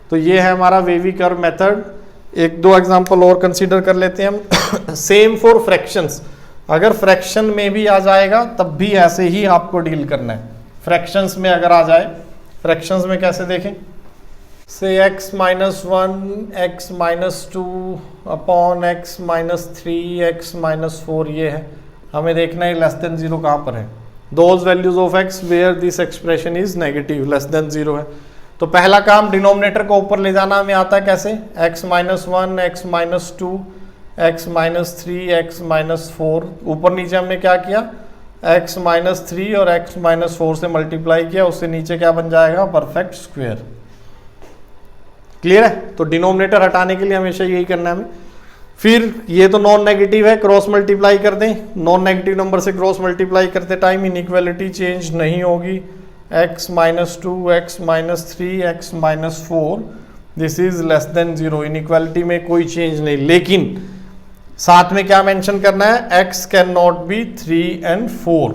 तो ये है हमारा वेवी कर्व मेथड। एक दो एग्जांपल और कंसीडर कर लेते हैं हम। सेम फॉर फ्रैक्शंस, अगर फ्रैक्शन में भी आ जाएगा तब भी ऐसे ही आपको डील करना है। फ्रैक्शंस में अगर आ जाए, फ्रैक्शंस में कैसे देखें, से x -1 x -2 upon x -3 x -4 ये है। हमें देखना है लेस देन 0 कहाँ पर है, those values of x where this expression is negative, less than 0 है। तो पहला काम डिनोमिनेटर को ऊपर ले जाना हमें आता है कैसे, x -1 x -2 x -3 x -4, ऊपर नीचे हमने क्या किया, x -3 और x -4 से मल्टीप्लाई किया, उससे नीचे क्या बन जाएगा, परफेक्ट स्क्वायर। क्लियर है? तो डिनोमिनेटर हटाने के लिए हमेशा यही करना है हमें। फिर ये तो नॉन नेगेटिव है, क्रॉस मल्टीप्लाई कर दें, नॉन नेगेटिव नंबर से क्रॉस मल्टीप्लाई करते टाइम इनइक्वालिटी चेंज नहीं होगी। x -2 x -3 x -4 this is less than 0, inequality में कोई चेंज नहीं। लेकिन साथ में क्या मेंशन करना है, x can not B 3 and 4,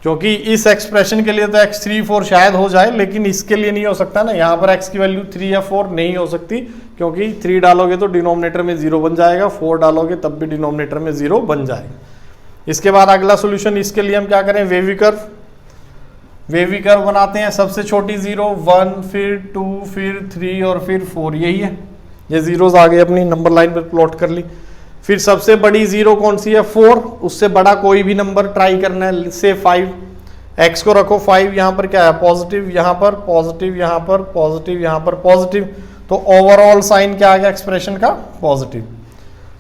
क्योंकि इस एक्सप्रेशन के लिए तो x 3 4 शायद हो जाए, लेकिन इसके लिए नहीं हो सकता ना। यहाँ पर x की वैल्यू 3 या 4 नहीं हो सकती, क्योंकि 3 डालोगे तो डिनोमिनेटर में 0 बन जाएगा, 4 डालोगे तब भी डिनोमिनेटर में 0 बन जाएगा। इसके बाद अगला सोल्यूशन, इसके लिए हम क्या करें, वेवी कर्व। वेवी कर्व बनाते हैं, सबसे छोटी 0 1, फिर 2, फिर 3 और फिर 4, यही है। ये जीरोस आ गए, अपनी नंबर लाइन पर प्लॉट कर ली। फिर सबसे बड़ी 0 कौन सी है, 4, उससे बड़ा कोई भी नंबर ट्राई करना है, से 5, x को रखो 5, यहाँ पर क्या है, पॉजिटिव, यहाँ पर पॉजिटिव, यहाँ पर पॉजिटिव, यहाँ पर पॉजिटिव। तो ओवरऑल साइन क्या आ गया एक्सप्रेशन का, पॉजिटिव।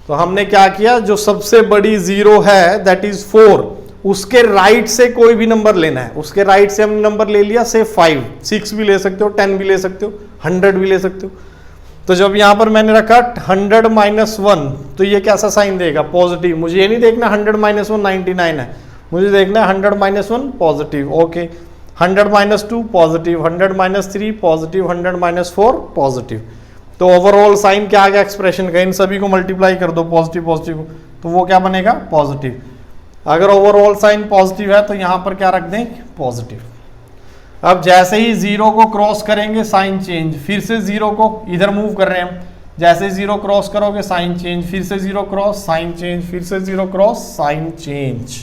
तो हमने क्या किया, जो सबसे बड़ी 0 है दैट इज 4, उसके राइट से कोई भी नंबर लेना है। उसके राइट से हमने नंबर ले लिया, से 5, 6 भी ले सकते हो, 10 भी ले सकते हो, 100 भी ले सकते हो। तो जब यहां पर मैंने रखा 100 -1, तो ये कैसा साइन देगा, पॉजिटिव। मुझे ये नहीं देखना 100 -1 99 है, मुझे देखना है 100 -1 positive, okay. 100 -2 positive, 100 -3 positive, 100 -4 positive. तो ओवरऑल साइन क्या आ गया एक्सप्रेशन का, इन सभी को मल्टीप्लाई कर दो पॉजिटिव पॉजिटिव, तो वो क्या बनेगा, पॉजिटिव। अगर ओवरऑल साइन पॉजिटिव है तो यहां पर क्या रख दें, पॉजिटिव। अब जैसे ही 0 को क्रॉस करेंगे साइन चेंज, फिर से 0 को इधर मूव कर रहे हैं, जैसे 0 क्रॉस करोगे साइन चेंज, फिर से 0 क्रॉस साइन चेंज, फिर से 0 क्रॉस साइन चेंज।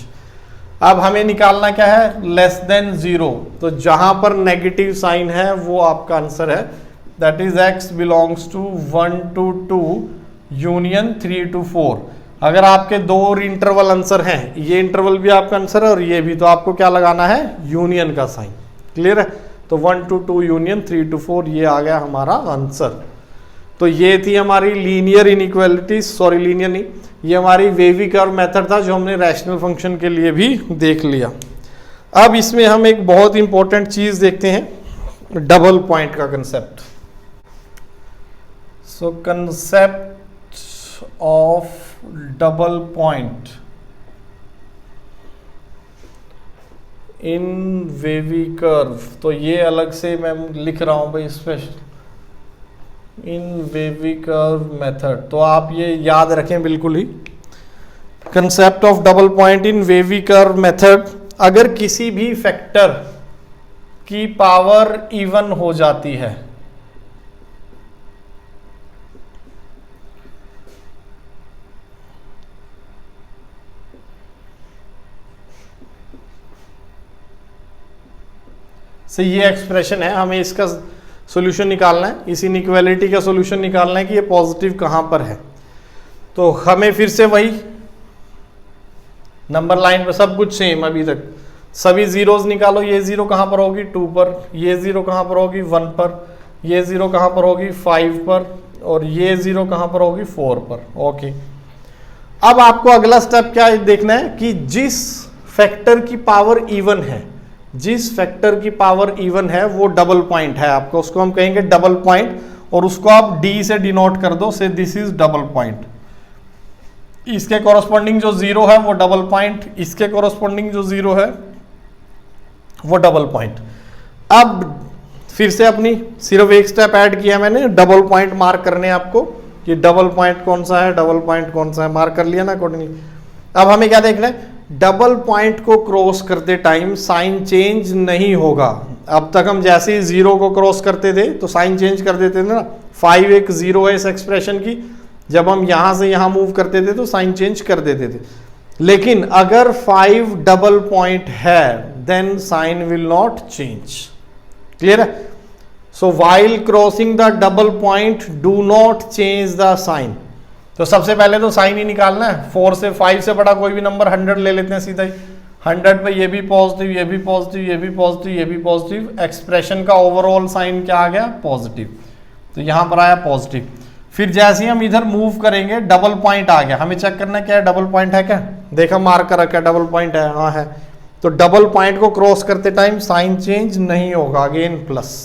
अब हमें निकालना क्या है, लेस देन 0। तो जहां पर नेगेटिव साइन है वो आपका आंसर है, that is x belongs to 1 to 2 union 3 to 4। अगर आपके दो इंटरवल आंसर हैं, ये इंटरवल भी आपका आंसर है और ये भी, तो आपको क्या लगाना है, यूनियन का साइन। क्लियर है? तो 1 to 2 यूनियन 3 to 4 ये आ गया हमारा आंसर। तो ये थी हमारी लीनियर इनइक्वालिटीज, सॉरी लीनियर नहीं, ये हमारी वेवी कर्व मेथड था जो हमने रैशनल फंक्शन के लिए भी देख लिया। अब इसमें हम एक बहुत इंपॉर्टेंट चीज देखते हैं, डबल पॉइंट का concept. So concept of double point in wavy curve, तो ये अलग से मैं लिख रहा हूं भाई special in wavy curve method, तो आप ये याद रखें बिल्कुल ही। Concept of double point in wavy curve method, अगर किसी भी फैक्टर की पावर इवन हो जाती है, से ये एक्सप्रेशन है, हमें इसका सॉल्यूशन निकालना है, इस इनइक्वालिटी का सॉल्यूशन निकालना है कि ये पॉजिटिव कहां पर है। तो हमें फिर से वही नंबर लाइन पर सब कुछ सेम, अभी तक सभी जीरोस निकालो। ये जीरो कहां पर होगी 2 पर, ये जीरो कहां पर होगी 1 पर, ये जीरो कहां पर होगी 5 पर, और ये जीरो कहां पर होगी 4 पर। ओके, अब आपको अगला स्टेप क्या देखना है कि जिस फैक्टर की पावर इवन है, जिस फैक्टर की पावर इवन है वो डबल पॉइंट है आपको, उसको हम कहेंगे डबल पॉइंट, और उसको आप डी से डिनोट कर दो, से दिस इज डबल पॉइंट। इसके कॉरस्पॉन्डिंग जो जीरो है वो डबल पॉइंट, इसके कॉरस्पॉन्डिंग जो जीरो है वो डबल पॉइंट। अब फिर से अपनी सिर्फ एक स्टेप ऐड किया मैंने, डबल पॉइंट मार्क करने आपको कि डबल पॉइंट कौन सा है, डबल पॉइंट कौन सा है, मार्क कर लिया ना अकॉर्डिंगली। अब हमें क्या देखना है, डबल पॉइंट को क्रॉस करते टाइम साइन चेंज नहीं होगा। अब तक हम जैसे ही जीरो को क्रॉस करते थे तो साइन चेंज कर देते थे ना, 5 एक जीरो है इस एक्सप्रेशन की, जब हम यहां से यहां मूव करते थे तो साइन चेंज कर देते थे। लेकिन अगर 5 डबल पॉइंट है then sign will not change. Clear है? So while crossing the double point do not change the sign. तो सबसे पहले तो साइन ही निकालना है, 4 से 5 से बड़ा कोई भी नंबर 100 ले लेते हैं सीधा ही। 100 पे ये भी पॉजिटिव, ये भी पॉजिटिव, ये भी पॉजिटिव, ये भी पॉजिटिव, एक्सप्रेशन का ओवरऑल साइन क्या आ गया, पॉजिटिव। तो यहां पर आया पॉजिटिव। फिर जैसे ही हम इधर मूव करेंगे डबल पॉइंट आ गया, हमें चेक करना क्या है, डबल पॉइंट है क्या, देखा मार्क कर रखा है, डबल पॉइंट है, हाँ है। तो डबल पॉइंट को क्रॉस करते टाइम साइन चेंज नहीं होगा, अगेन प्लस।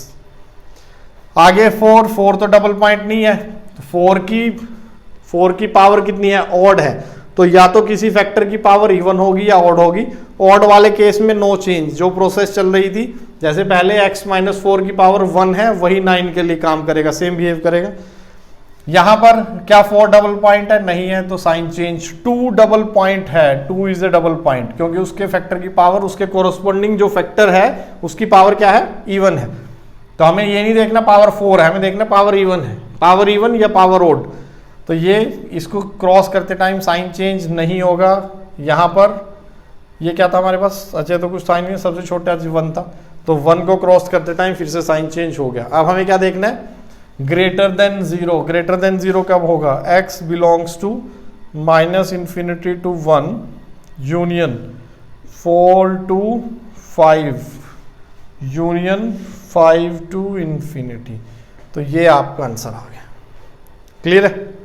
आगे 4 तो डबल पॉइंट नहीं है, तो 4 की पावर कितनी है, ऑड है, तो या तो किसी फैक्टर की पावर इवन होगी या ऑड होगी। ऑड वाले केस में नो चेंज, जो प्रोसेस चल रही थी, जैसे पहले x-4 की पावर 1 है वही 9 के लिए काम करेगा, सेम बिहेव करेगा। यहां पर क्या 4 डबल पॉइंट है, नहीं है, तो साइन चेंज। 2 डबल पॉइंट है, 2 इज ए डबल पॉइंट, क्योंकि उसके फैक्टर की पावर, उसके कोरस्पोंडिंग जो फैक्टर है उसकी पावर क्या है, इवन है। तो हमें ये नहीं देखना पावर 4 है, हमें देखना पावर इवन है, पावर इवन या पावर ओड। तो ये इसको क्रॉस करते टाइम साइन चेंज नहीं होगा। यहां पर ये क्या था हमारे पास, अच्छा तो कुछ साइन नहीं, सबसे छोटा 1 था, तो 1 को क्रॉस करते टाइम फिर से साइन चेंज हो गया। अब हमें क्या देखना है, ग्रेटर देन 0। ग्रेटर देन 0 कब होगा, x belongs to -∞ to 1 union 4 to 5 union 5 to ∞। तो ये आपका आंसर आ गया। क्लियर है?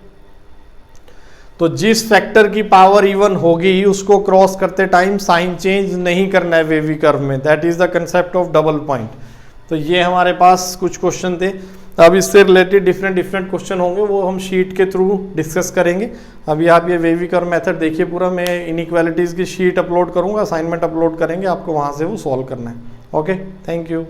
तो जिस फैक्टर की पावर इवन होगी उसको क्रॉस करते टाइम साइन चेंज नहीं करना है वेवी कर्व में, that is the concept of double point. तो ये हमारे पास कुछ क्वेश्चन थे। अब इससे रिलेटेड डिफरेंट क्वेश्चन होंगे, वो हम शीट के थ्रू डिस्कस करेंगे। अभी आप ये वेवी कर्व मेथड देखिए पूरा, मैं इनइक्वालिटीज की शीट अपलोड करूंगा, असाइनमेंट अपलोड करेंगे, आपको वहां से वो सॉल्व करना है। Okay, thank you.